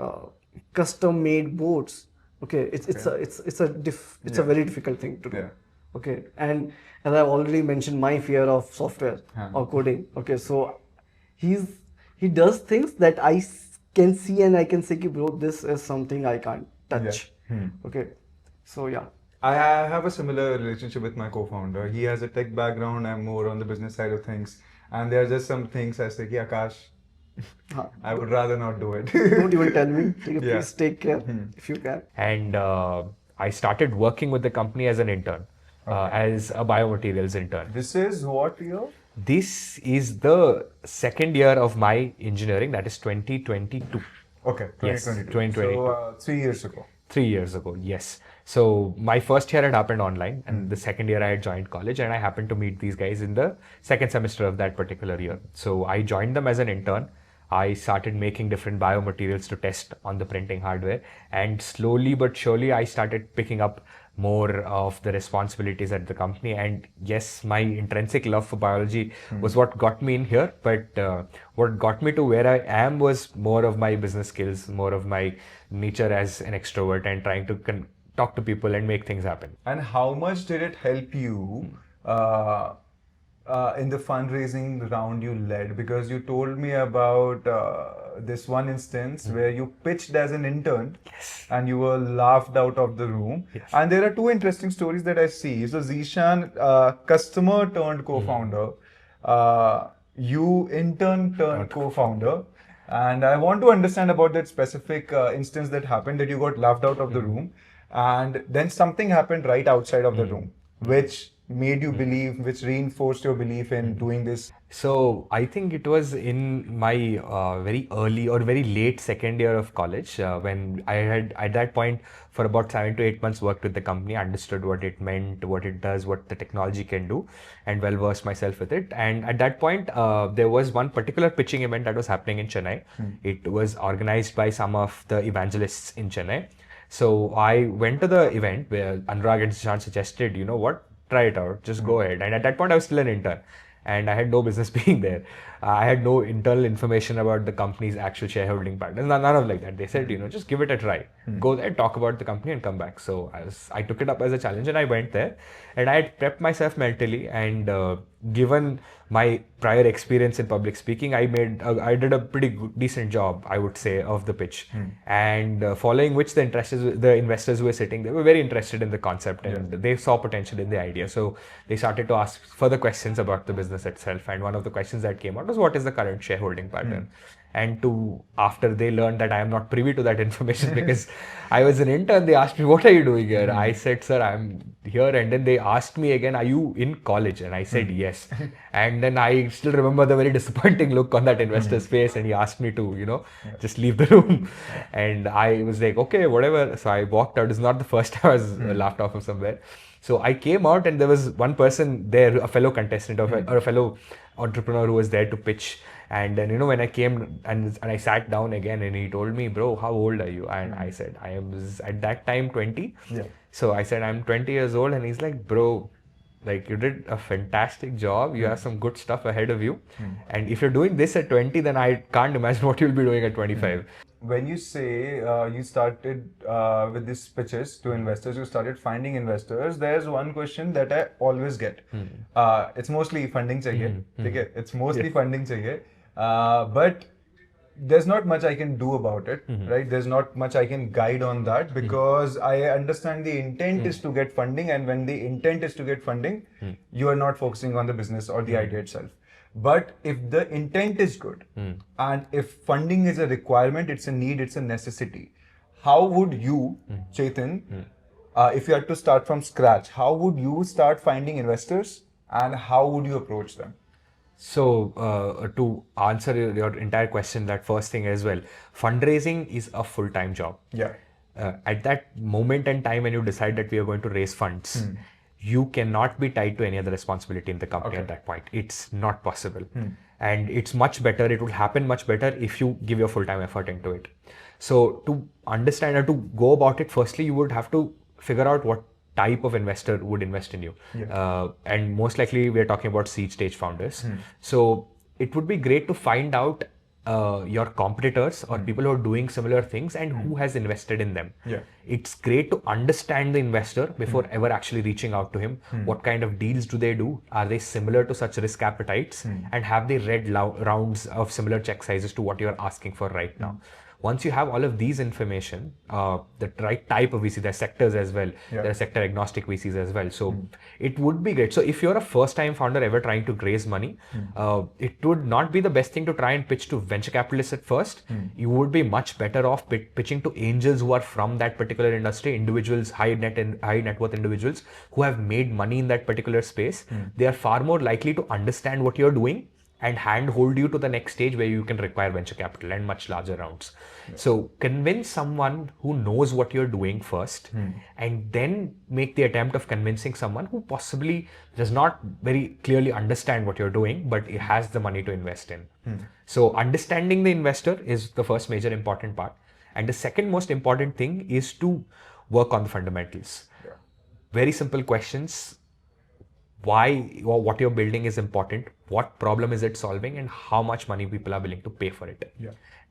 custom made boards. Okay, it's a very difficult thing to do. Yeah. Okay, and as I've already mentioned, my fear of software or coding. Okay, so he does things that I can see and I can say, bro, this is something I can't touch. Okay, so yeah. I have a similar relationship with my co-founder. He has a tech background. I'm more on the business side of things. And there are just some things I say, Akash, I would rather not do it. Don't even tell me. Yeah. Please take care if you can. And I started working with the company as an intern, as a biomaterials intern. This is what year? This is the second year of my engineering, that is 2022. Okay, 2022. Yes, 2022. So 3 years ago. 3 years ago, yes. So my first year had happened online, and the second year I had joined college, and I happened to meet these guys in the second semester of that particular year. So I joined them as an intern. I started making different biomaterials to test on the printing hardware, and slowly but surely I started picking up more of the responsibilities at the company. And yes, my intrinsic love for biology was what got me in here, but what got me to where I am was more of my business skills, more of my nature as an extrovert, and trying to talk to people and make things happen. And how much did it help you in the fundraising round you led? Because you told me about this one instance where you pitched as an intern and you were laughed out of the room. Yes. And there are two interesting stories that I see. So Zeeshan, customer turned co-founder, you intern turned co-founder. And I want to understand about that specific instance that happened, that you got laughed out of the room. And then something happened right outside of the room, which made you believe, which reinforced your belief in doing this. So I think it was in my very early or very late second year of college, when I had at that point for about 7 to 8 months worked with the company, understood what it meant, what it does, what the technology can do, and well versed myself with it. And at that point, there was one particular pitching event that was happening in Chennai. It was organized by some of the evangelists in Chennai. So I went to the event where Anurag and Zeeshan suggested, you know what, try it out, just go ahead. And at that point I was still an intern and I had no business being there. I had no internal information about the company's actual shareholding pattern, none of like that. They said, you know, just give it a try. Go there, talk about the company and come back. So I took it up as a challenge and I went there, and I had prepped myself mentally, and given my prior experience in public speaking, I did a pretty decent job, I would say, of the pitch. And following which the investors who were sitting there were very interested in the concept, and they saw potential in the idea. So they started to ask further questions about the business itself. And one of the questions that came out was, what is the current shareholding pattern? And after they learned that I am not privy to that information because I was an intern, they asked me, what are you doing here? I said, sir, I'm here. And then they asked me again, are you in college? And I said, yes. And then I still remember the very disappointing look on that investor's face. And he asked me to, you know, just leave the room. And I was like, okay, whatever. So I walked out. It's not the first time I was laughed off of somewhere. So I came out and there was one person there, a fellow contestant or a fellow entrepreneur who was there to pitch. And then, you know, when I came and I sat down again, and he told me, bro, how old are you? And I said, I was at that time 20. Yeah. So I said, I'm 20 years old. And he's like, bro, like, you did a fantastic job. You have some good stuff ahead of you. And if you're doing this at 20, then I can't imagine what you'll be doing at 25. When you say you started with these pitches to investors, you started finding investors, there's one question that I always get. It's mostly funding chahiye. Okay? It's mostly funding chahiye. But there's not much I can do about it, right? There's not much I can guide on that, because I understand the intent is to get funding, and when the intent is to get funding, you are not focusing on the business or the idea itself. But if the intent is good, and if funding is a requirement, it's a need, it's a necessity, how would you, Chethan, if you had to start from scratch, how would you start finding investors and how would you approach them? So to answer your entire question, that first thing as well, fundraising is a full-time job. Yeah. At that moment and time when you decide that we are going to raise funds, you cannot be tied to any other responsibility in the company at that point. It's not possible. And it's much better, it will happen much better if you give your full-time effort into it. So to understand or to go about it, firstly, you would have to figure out what type of investor would invest in you. And most likely we're talking about seed stage founders. So it would be great to find out your competitors or people who are doing similar things and who has invested in them. It's great to understand the investor before ever actually reaching out to him. What kind of deals do they do? Are they similar to such risk appetites? And have they read rounds of similar check sizes to what you're asking for right now? Once you have all of these information, the right type of VC, there are sectors as well, there are sector agnostic VCs as well. So it would be great. So if you're a first time founder ever trying to raise money, it would not be the best thing to try and pitch to venture capitalists at first. You would be much better off pitching to angels who are from that particular industry, individuals, high net worth individuals who have made money in that particular space. They are far more likely to understand what you're doing and handhold you to the next stage where you can require venture capital and much larger rounds. So convince someone who knows what you're doing first, and then make the attempt of convincing someone who possibly does not very clearly understand what you're doing, but it has the money to invest in. So understanding the investor is the first major important part. And the second most important thing is to work on the fundamentals. Very simple questions. Why or what you're building is important, what problem is it solving, and how much money people are willing to pay for it.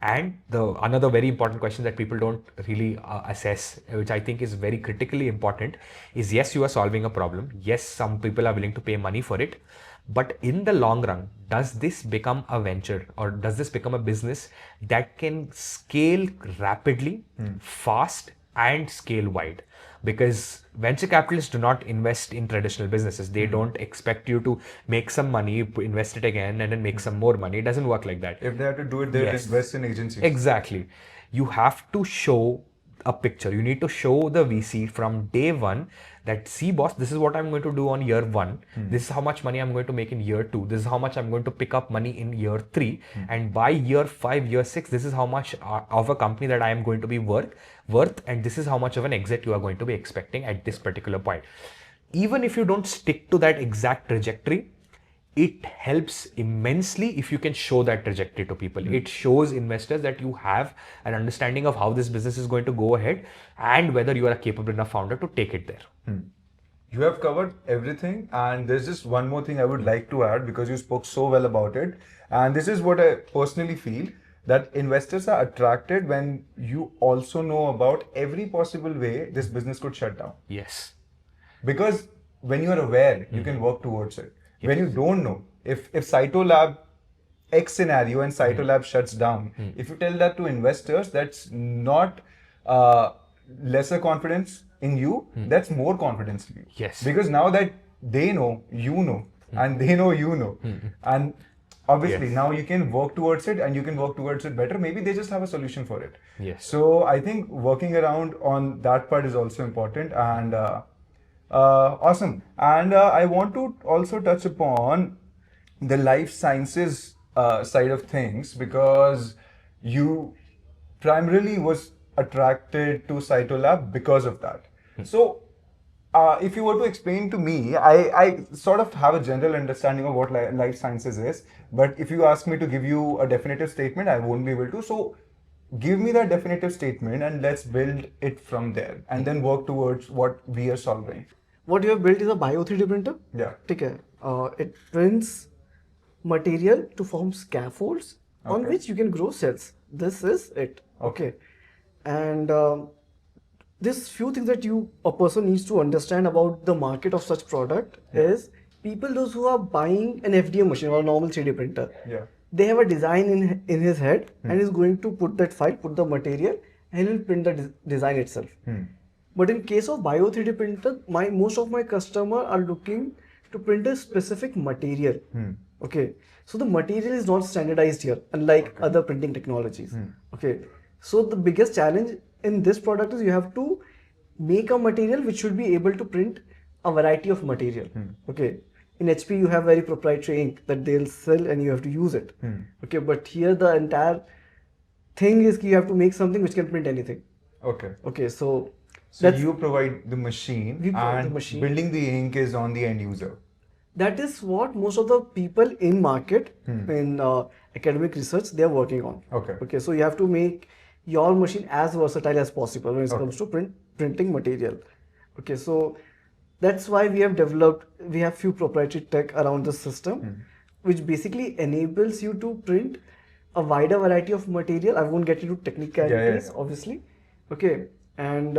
And another very important question that people don't really assess, which I think is very critically important, is yes, you are solving a problem. Yes, some people are willing to pay money for it. But in the long run, does this become a venture, or does this become a business that can scale rapidly, fast, and scale wide? Because venture capitalists do not invest in traditional businesses. They don't expect you to make some money, invest it again, and then make some more money. It doesn't work like that. If they have to do it, they'll invest in agencies. Exactly. You have to show a picture. You need to show the VC from day one that, see boss, this is what I'm going to do on year 1. This is how much money I'm going to make in year 2. This is how much I'm going to pick up money in year 3. And by year 5, year 6, this is how much of a company that I am going to be worth. And this is how much of an exit you are going to be expecting at this particular point. Even if you don't stick to that exact trajectory, it helps immensely if you can show that trajectory to people. It shows investors that you have an understanding of how this business is going to go ahead and whether you are a capable enough founder to take it there. You have covered everything, and there's just one more thing I would like to add because you spoke so well about it. And this is what I personally feel, that investors are attracted when you also know about every possible way this business could shut down. Yes. Because when you are aware, you can work towards it. When you don't know, if Sytolab X scenario and Sytolab shuts down, if you tell that to investors, that's not lesser confidence in you, that's more confidence in you. Yes. Because now that they know, you know, and they know, you know, and obviously now you can work towards it and you can work towards it better. Maybe they just have a solution for it. Yes. So I think working around on that part is also important. And awesome. And I want to also touch upon the life sciences side of things, because you primarily was attracted to Sytolab because of that. So if you were to explain to me, I sort of have a general understanding of what life sciences is, but if you ask me to give you a definitive statement, I won't be able to. So give me that definitive statement and let's build it from there and then work towards what we are solving. What you have built is a bio 3D printer. Yeah. Okay. It prints material to form scaffolds on which you can grow cells. This is it. Okay. And this few things that a person needs to understand about the market of such product is those who are buying an FDM machine or a normal 3D printer. Yeah. They have a design in his head and is going to put that file, put the material, and he'll print the design itself. But in case of bio 3D printer, most of my customers are looking to print a specific material. Okay, so the material is not standardized here, unlike other printing technologies. Okay, so the biggest challenge in this product is you have to make a material which should be able to print a variety of material. Okay, in HP you have very proprietary ink that they'll sell and you have to use it. Okay, but here the entire thing is you have to make something which can print anything. Okay, so you provide the machine, building the ink is on the end user. That is what most of the people in market, in academic research, they are working on. Okay, so you have to make your machine as versatile as possible when it comes to printing material. Okay, so that's why we have few proprietary tech around the system, which basically enables you to print a wider variety of material. I won't get into technicalities, obviously. Okay, and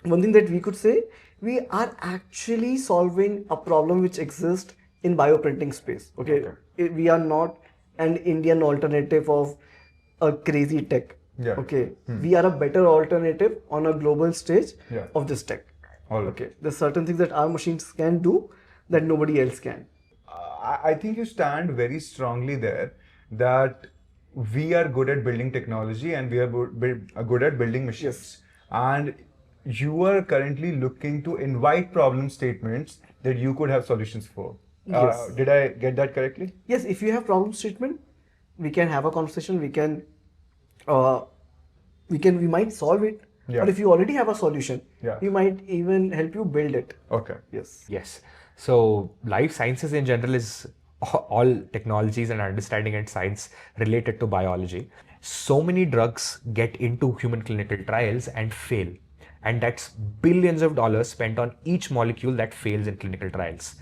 one thing that we could say, we are actually solving a problem which exists in bioprinting space. Okay, we are not an Indian alternative of a crazy tech. Yeah. Okay, we are a better alternative on a global stage Yeah. of this tech. All right. Okay, there's certain things that our machines can do that nobody else can. I think you stand very strongly there that we are good at building technology and we are good at building machines. And you are currently looking to invite problem statements that you could have solutions for. Yes. Did I get that correctly? Yes, if you have problem statement, we can have a conversation. We might solve it. Yeah. Or if you already have a solution, Yeah. we might even help you build it. Okay. Yes. Yes. So life sciences in general is all technologies and understanding and science related to biology. So many drugs get into human clinical trials and fail. And that's billions of dollars spent on each molecule that fails in clinical trials.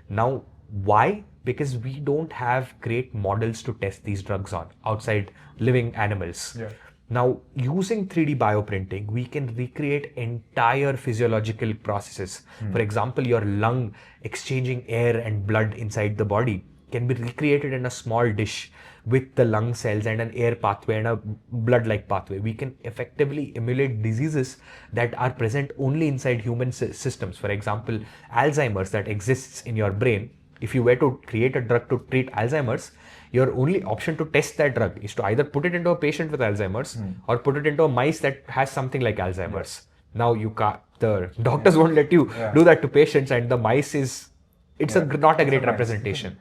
Now, why? Because we don't have great models to test these drugs on outside living animals. Yeah. Now, using 3D bioprinting, we can recreate entire physiological processes. For example, your lung exchanging air and blood inside the body can be recreated in a small dish with the lung cells and an air pathway and a blood-like pathway. We can effectively emulate diseases that are present only inside human systems. For example, Alzheimer's that exists in your brain. If you were to create a drug to treat Alzheimer's, your only option to test that drug is to either put it into a patient with Alzheimer's or put it into a mice that has something like Alzheimer's. Now you can't, the doctors won't let you do that to patients, and the mice is, not a great representation.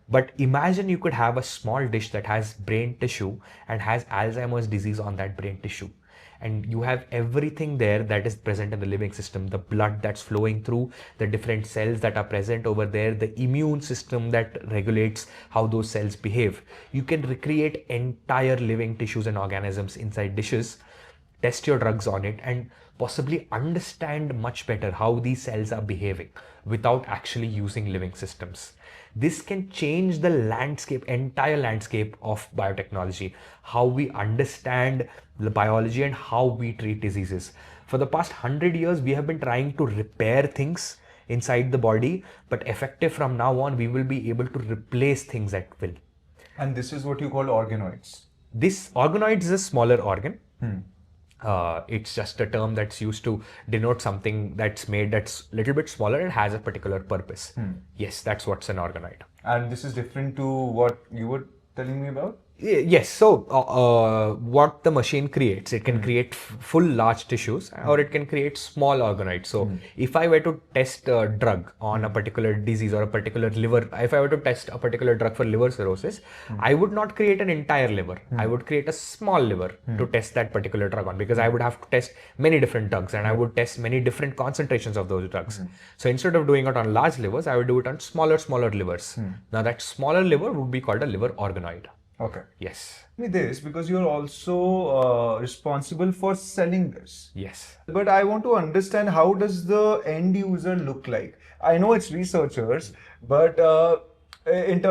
But imagine you could have a small dish that has brain tissue and has Alzheimer's disease on that brain tissue. And you have everything there that is present in the living system, the blood that's flowing through, the different cells that are present over there, the immune system that regulates how those cells behave. You can recreate entire living tissues and organisms inside dishes, test your drugs on it, and possibly understand much better how these cells are behaving without actually using living systems. This can change the landscape, entire landscape of biotechnology, how we understand the biology and how we treat diseases. For the past 100 years, we have been trying to repair things inside the body, but effective from now on, we will be able to replace things that will. And this is what you call organoids. This organoid is a smaller organ. It's just a term that's used to denote something that's made that's a little bit smaller and has a particular purpose. Yes, that's what's an organoid. And this is different to what you were telling me about? Yes, so what the machine creates, it can create full large tissues or it can create small organoids. So if I were to test a drug on a particular disease or a particular liver, if I were to test a particular drug for liver cirrhosis, I would not create an entire liver. I would create a small liver to test that particular drug on, because I would have to test many different drugs and I would test many different concentrations of those drugs. So instead of doing it on large livers, I would do it on smaller livers. Now that smaller liver would be called a liver organoid. Okay. Yes. Me this because you're also responsible for selling this. Yes. But I want to understand, how does the end user look like? I know it's researchers, but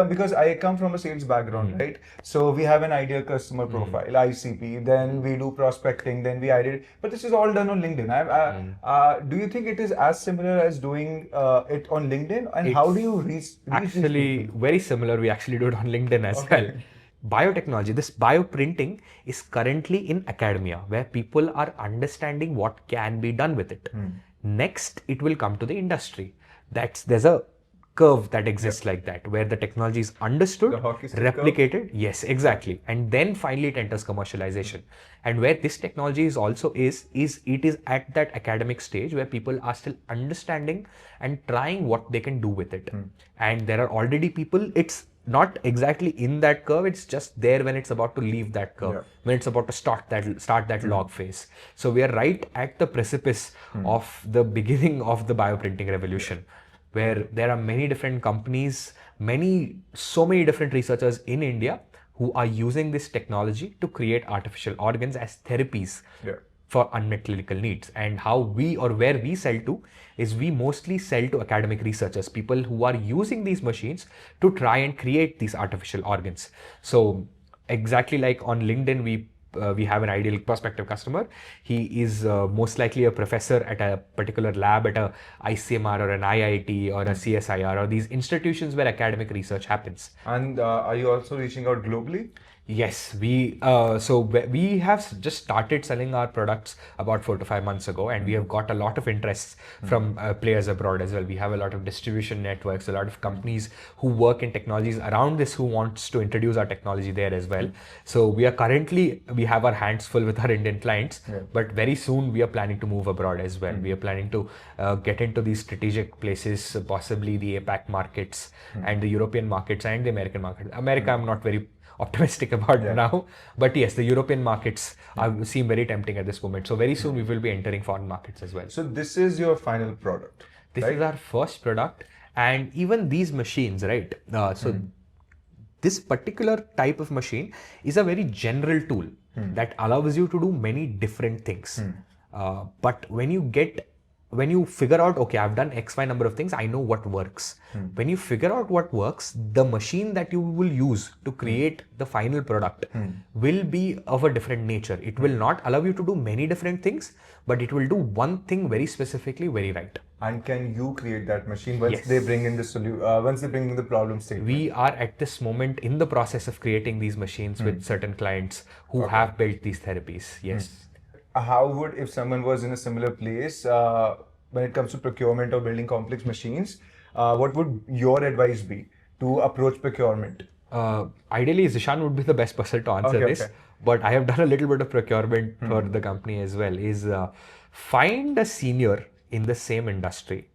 because I come from a sales background, right? So we have an ideal customer profile, ICP, then we do prospecting, then we ideate. But this is all done on LinkedIn. Do you think it is as similar as doing it on LinkedIn? And how do you reach Actually, very similar. We actually do it on LinkedIn as well. Biotechnology, this bioprinting is currently in academia, where people are understanding what can be done with it. Next, it will come to the industry. There's a curve that exists like that, where the technology is understood, replicated. Yes, exactly. And then finally it enters commercialization. And where this technology is also is it is at that academic stage where people are still understanding and trying what they can do with it. And there are already people, it's not exactly in that curve, it's just there when it's about to leave that curve, when it's about to start that log phase. So we are right at the precipice of the beginning of the bioprinting revolution, where there are many different companies, so many different researchers in India who are using this technology to create artificial organs as therapies for unmet clinical needs. And where we sell to is we mostly sell to academic researchers, people who are using these machines to try and create these artificial organs. So exactly like on LinkedIn, we we have an ideal prospective customer. He is most likely a professor at a particular lab at a ICMR or an IIT or a CSIR or these institutions where academic research happens. And are you also reaching out globally? Yes, we have just started selling our products about 4 to 5 months ago, and we have got a lot of interest from players abroad as well. We have a lot of distribution networks, a lot of companies who work in technologies around this who wants to introduce our technology there as well. So we have our hands full with our Indian clients, but very soon we are planning to move abroad as well. We are planning to get into these strategic places, possibly the APAC markets and the European markets and the American market. America, I'm not very optimistic about now, but yes, the European markets seem very tempting at this moment. So very soon we will be entering foreign markets as well. So this is your final product. This is our first product, and even these machines, right? This particular type of machine is a very general tool that allows you to do many different things. But when you figure out, okay, I've done XY number of things, I know what works. When you figure out what works, the machine that you will use to create the final product will be of a different nature. It will not allow you to do many different things, but it will do one thing very specifically, very right. And can you create that machine once they bring in the once they bring in the problem statement? We are at this moment in the process of creating these machines with certain clients who have built these therapies. Yes. How would, if someone was in a similar place when it comes to procurement or building complex machines, what would your advice be to approach procurement? Ideally, Zeeshan would be the best person to answer this, but I have done a little bit of procurement for the company as well. Is find a senior in the same industry.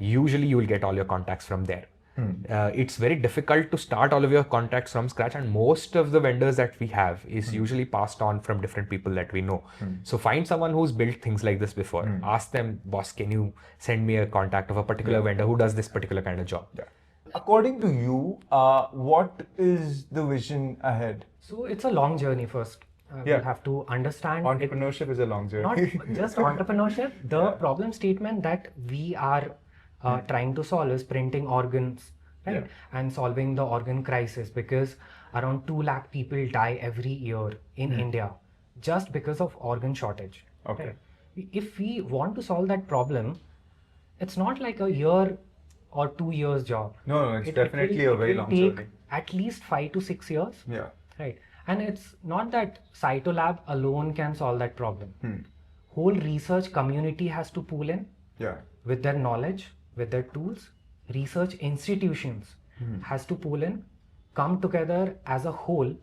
Usually you will get all your contacts from there. It's very difficult to start all of your contacts from scratch, and most of the vendors that we have is usually passed on from different people that we know. So find someone who's built things like this before. Ask them, boss, can you send me a contact of a particular vendor who does this particular kind of job? According to you, what is the vision ahead? So it's a long journey first. We have to understand entrepreneurship is a long journey. Not just entrepreneurship. The problem statement that we are trying to solve is printing organs, right? And solving the organ crisis, because around 2 lakh people die every year in India just because of organ shortage. Right? If we want to solve that problem, it's not like a year or 2 years job. No, it's definitely a very long journey. At least 5 to 6 years. Right. And it's not that Sytolab alone can solve that problem. Whole research community has to pool in with their knowledge, with their tools. Research institutions has to pool in, come together as a whole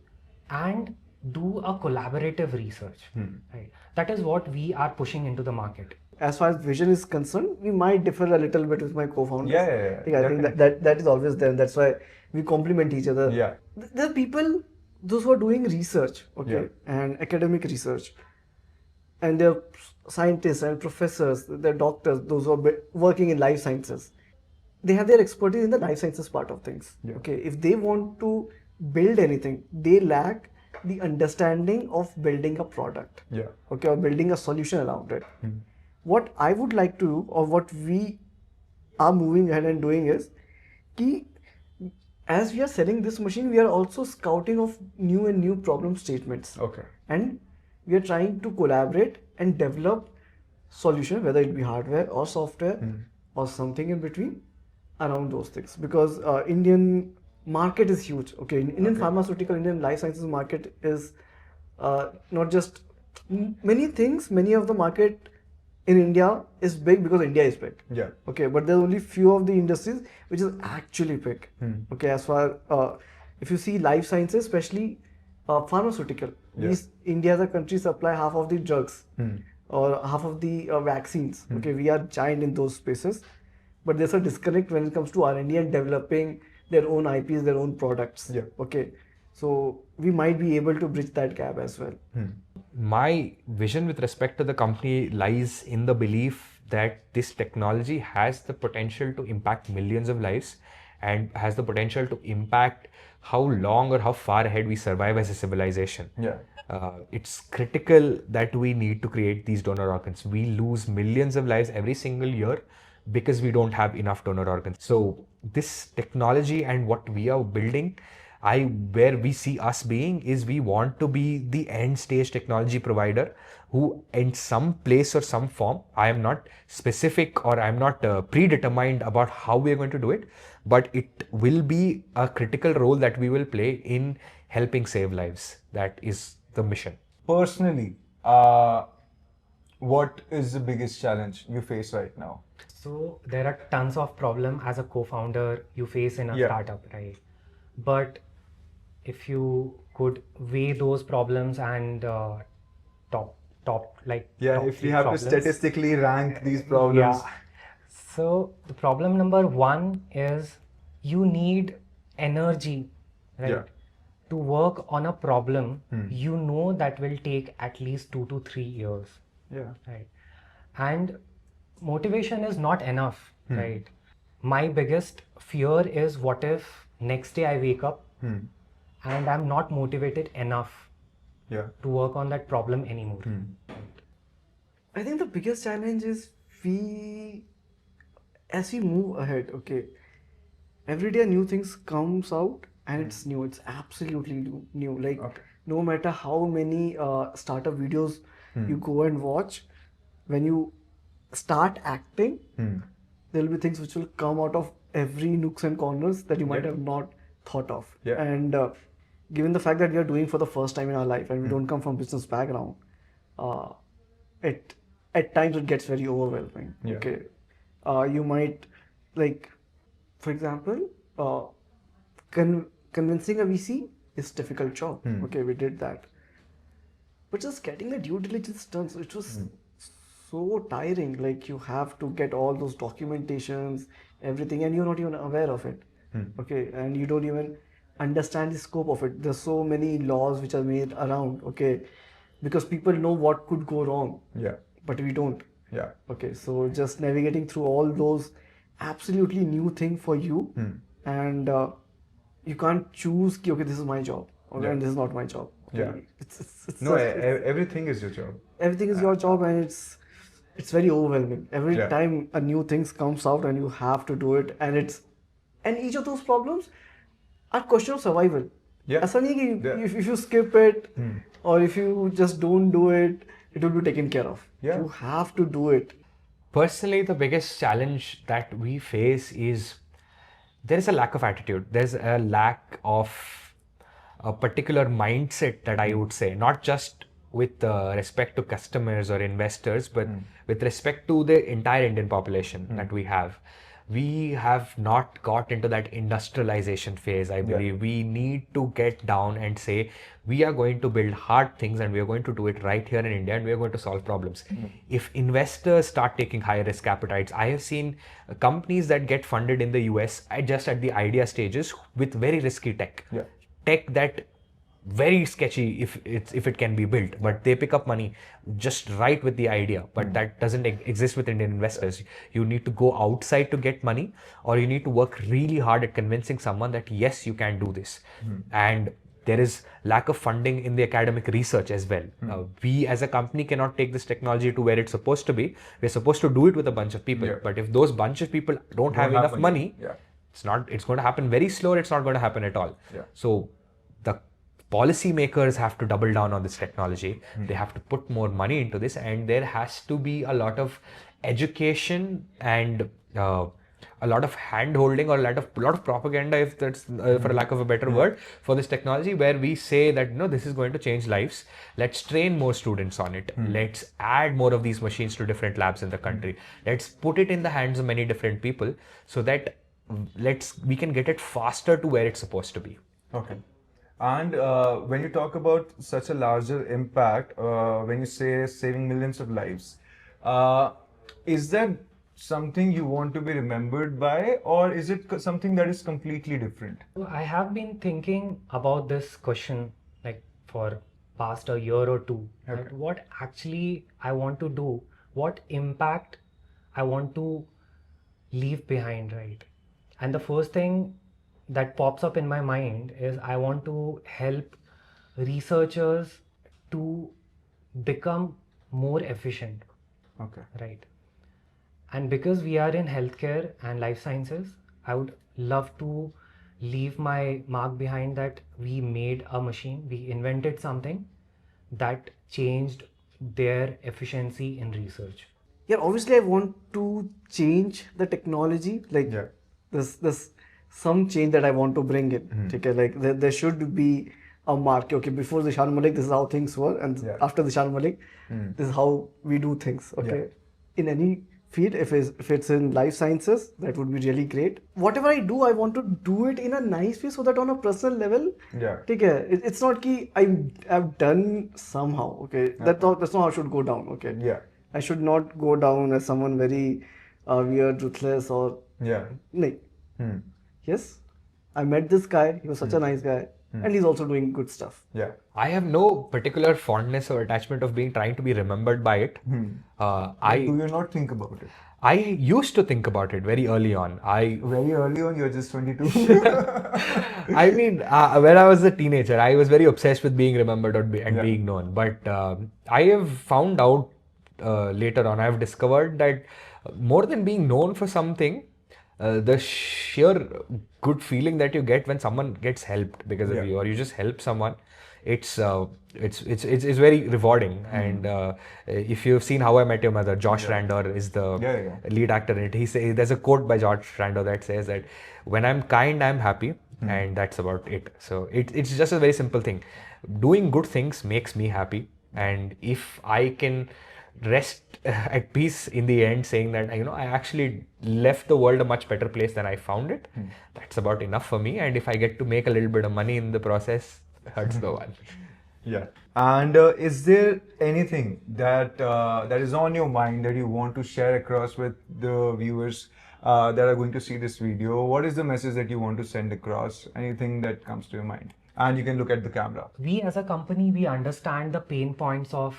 and do a collaborative research. Right. That is what we are pushing into the market. As far as vision is concerned, we might differ a little bit with my co-founders. I think that is always there. That's why we complement each other. There are people, those who are doing research, and academic research, and they're scientists and professors, they're doctors, those who are working in life sciences. They have their expertise in the life sciences part of things. If they want to build anything, they lack the understanding of building a product. Or building a solution around it. What I would like to do, or what we are moving ahead and doing is, as we are selling this machine, we are also scouting of new problem statements. And we are trying to collaborate and develop solution, whether it be hardware or software or something in between around those things. Because Indian market is huge. Indian pharmaceutical, Indian life sciences market is not just many things. Many of the market in India is big because India is big. But there are only few of the industries which is actually big. As far if you see life sciences, especially pharmaceutical, India as a country supply half of the drugs or half of the vaccines. We are giant in those spaces, but there's a disconnect when it comes to R&D and developing their own IPs, their own products. So we might be able to bridge that gap as well. My vision with respect to the company lies in the belief that this technology has the potential to impact millions of lives and has the potential to impact how long or how far ahead we survive as a civilization. It's critical that we need to create these donor organs. We lose millions of lives every single year because we don't have enough donor organs. So this technology and what we are building where we see us being is we want to be the end stage technology provider who in some place or some form, I am not specific or I'm not predetermined about how we are going to do it, but it will be a critical role that we will play in helping save lives. That is the mission. Personally, what is the biggest challenge you face right now? So there are tons of problems as a co-founder you face in a Yeah. startup, right? But if you could weigh those problems and top top If we have problems. to statistically rank these problems. Yeah. So the problem number one is you need energy, right? Yeah. To work on a problem you know that will take at least 2 to 3 years, Yeah. right? And motivation is not enough, right? My biggest fear is what if next day I wake up and I'm not motivated enough Yeah. to work on that problem anymore. I think the biggest challenge is as we move ahead, okay, every day new things comes out and it's new. It's absolutely new. Like no matter how many startup videos you go and watch, when you start acting, there will be things which will come out of every nooks and corners that you might have not thought of. Yeah. And given the fact that we are doing for the first time in our life and we don't come from business background, at times it gets very overwhelming. Yeah. Okay, you might, like, for example, convincing a VC is a difficult job. Okay, we did that, but just getting the due diligence done, so it was so tiring. Like you have to get all those documentations, everything, and you're not even aware of it. Okay, and you don't even understand the scope of it. There's so many laws which are made around. Okay, because people know what could go wrong. Yeah. But we don't. Yeah. Okay, so just navigating through all those absolutely new thing for you, and you can't choose. Okay, this is my job, okay, and this is not my job. Okay? Yeah. It's No, just- everything is your job. everything is your job, and it's very overwhelming. Every Yeah. time a new things comes out, and you have to do it, and each of those problems are question of survival. Yeah. ऐसा नहीं है कि Yeah. if you skip it or if you just don't do it, it will be taken care of. Yeah. You have to do it. Personally, the biggest challenge that we face is there is a lack of attitude. There's a lack of a particular mindset that I would say, not just with respect to customers or investors, but with respect to the entire Indian population that we have. We have not got into that industrialization phase, I believe. We need to get down and say, we are going to build hard things and we are going to do it right here in India and we are going to solve problems. If investors start taking higher risk appetites, I have seen companies that get funded in the US just at the idea stages with very risky tech. Yeah. Tech that very sketchy if it can be built, but they pick up money just right with the idea, but that doesn't exist with Indian investors. You need to go outside to get money, or you need to work really hard at convincing someone that yes, you can do this. And there is lack of funding in the academic research as well. We as a company cannot take this technology to where it's supposed to be. We're supposed to do it with a bunch of people, but if those bunch of people don't have enough money, it's going to happen very slow. It's not going to happen at all. So the policymakers have to double down on this technology. They have to put more money into this, and there has to be a lot of education and a lot of hand holding, or a lot of propaganda, if that's for lack of a better word, for this technology, where we say that no, this is going to change lives. Let's train more students on it. Let's add more of these machines to different labs in the country. Let's put it in the hands of many different people so that we can get it faster to where it's supposed to be. Okay. And when you talk about such a larger impact, when you say saving millions of lives, is that something you want to be remembered by, or is it something that is completely different? I have been thinking about this question like for past a year or two. Okay. That what actually I want to do, what impact I want to leave behind, right? And the first thing that pops up in my mind is I want to help researchers to become more efficient. Okay. Right. And because we are in healthcare and life sciences, I would love to leave my mark behind that we made a machine, we invented something that changed their efficiency in research. Yeah, obviously I want to change the technology. Like Yeah. there's some change that I want to bring in. Okay, like there should be a mark. Okay, before Zeeshan Mallick, this is how things were, and Yeah. after Zeeshan Mallick, this is how we do things. Okay, in any field, if it's in life sciences, that would be really great. Whatever I do, I want to do it in a nice way, so that on a personal level, Yeah. okay, it's not ki I've done somehow. Okay, that's not how it should go down. Okay. Yeah. I should not go down as someone very weird, ruthless, or Yeah. like. Hmm. Yes, I met this guy. He was such a nice guy, and he's also doing good stuff. Yeah. I have no particular fondness or attachment of being trying to be remembered by it. Do you not think about it? I used to think about it very early on. Very early on, you're just 22. I mean, when I was a teenager, I was very obsessed with being remembered and being known. But I have found out later on, I have discovered that more than being known for something, the sheer good feeling that you get when someone gets helped because of you, or you just help someone, it's very rewarding. And if you've seen How I Met Your Mother, Josh Randor is the lead actor in it. There's a quote by Josh Randor that says that when I'm kind, I'm happy, and that's about it. So it's just a very simple thing. Doing good things makes me happy, and if I can rest at peace in the end, saying that I actually left the world a much better place than I found it, that's about enough for me. And if I get to make a little bit of money in the process, that's the one. Yeah. And is there anything that that is on your mind that you want to share across with the viewers that are going to see this video? What is the message that you want to send across? Anything that comes to your mind? And you can look at the camera. We as a company, we understand the pain points of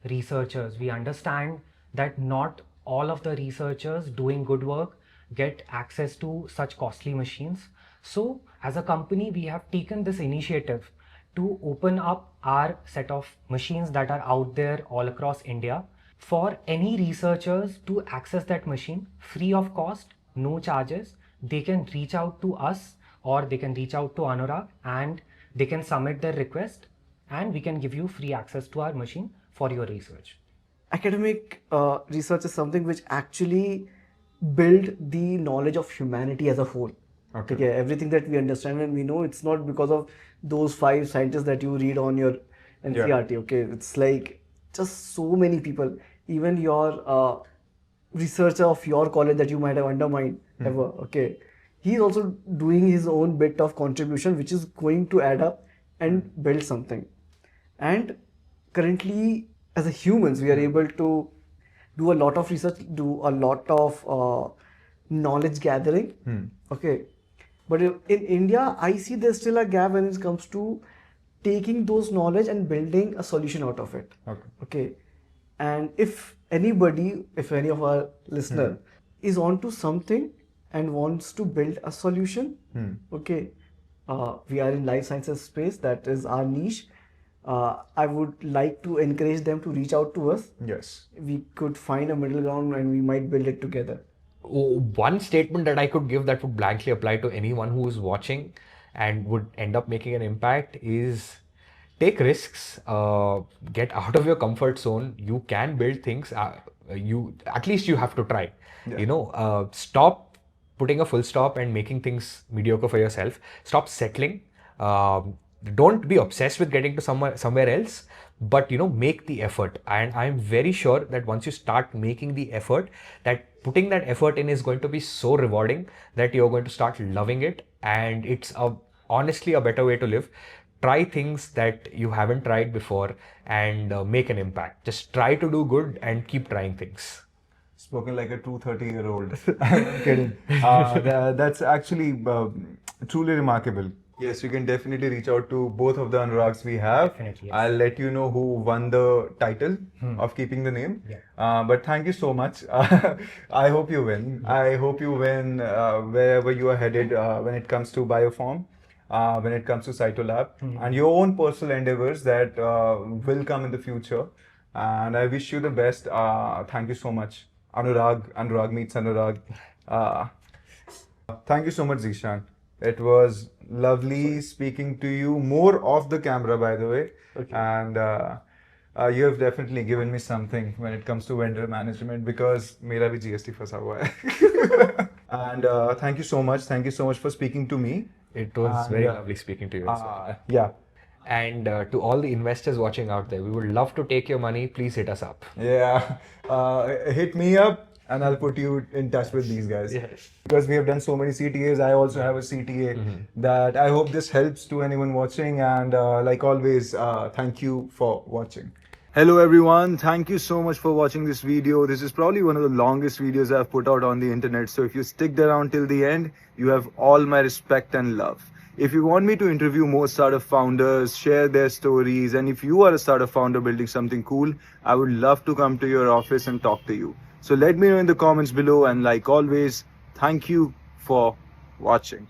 researchers. We understand that not all of the researchers doing good work get access to such costly machines. So as a company, we have taken this initiative to open up our set of machines that are out there all across India for any researchers to access that machine free of cost, no charges. They can reach out to us, or they can reach out to Anurag, and they can submit their request, and we can give you free access to our machine for your research. Academic research is something which actually build the knowledge of humanity as a whole. Okay, everything that we understand and we know, it's not because of those 5 scientists that you read on your NCRT. Okay, it's like just so many people. Even your researcher of your college that you might have undermined ever. Okay, he's also doing his own bit of contribution, which is going to add up and build something. And currently, as a humans, we are able to do a lot of research, do a lot of knowledge gathering. Okay, but in India, I see there's still a gap when it comes to taking those knowledge and building a solution out of it. Okay, and if any of our listener is onto something and wants to build a solution, okay, we are in life sciences space, that is our niche. I would like to encourage them to reach out to us. Yes. We could find a middle ground and we might build it together. One statement that I could give that would blankly apply to anyone who is watching and would end up making an impact is take risks, get out of your comfort zone. You can build things. At least you have to try. Stop putting a full stop and making things mediocre for yourself. Stop settling. Don't be obsessed with getting to somewhere else, but make the effort. And I'm very sure that once you start making the effort, that putting that effort in is going to be so rewarding that you're going to start loving it. And it's honestly a better way to live. Try things that you haven't tried before and make an impact. Just try to do good and keep trying things. Spoken like a true 30-year-old. I'm kidding. That's actually truly remarkable. Yes, you can definitely reach out to both of the Anurags we have. Definitely, yes. I'll let you know who won the title of keeping the name. But thank you so much. I hope you win. I hope you win wherever you are headed when it comes to BioForm, when it comes to Sytolab, and your own personal endeavors that will come in the future. And I wish you the best. Thank you so much. Anurag meets Anurag. Thank you so much, Zeeshan. It was lovely speaking to you. More off the camera, by the way. Okay. And you have definitely given me something when it comes to vendor management because मेरा भी GST फंसा हुआ है. And thank you so much. Thank you so much for speaking to me. It was And, very lovely speaking to you as well. Yeah. And to all the investors watching out there, we would love to take your money. Please hit us up. Yeah. Hit me up and I'll put you in touch with these guys. Yes. Because we have done so many CTAs. I also have a CTA that I hope this helps to anyone watching. And like always, thank you for watching. Hello everyone. Thank you so much for watching this video. This is probably one of the longest videos I've put out on the internet. So if you stick around till the end, you have all my respect and love. If you want me to interview more startup founders, share their stories, and if you are a startup founder building something cool, I would love to come to your office and talk to you. So let me know in the comments below, and like always, thank you for watching.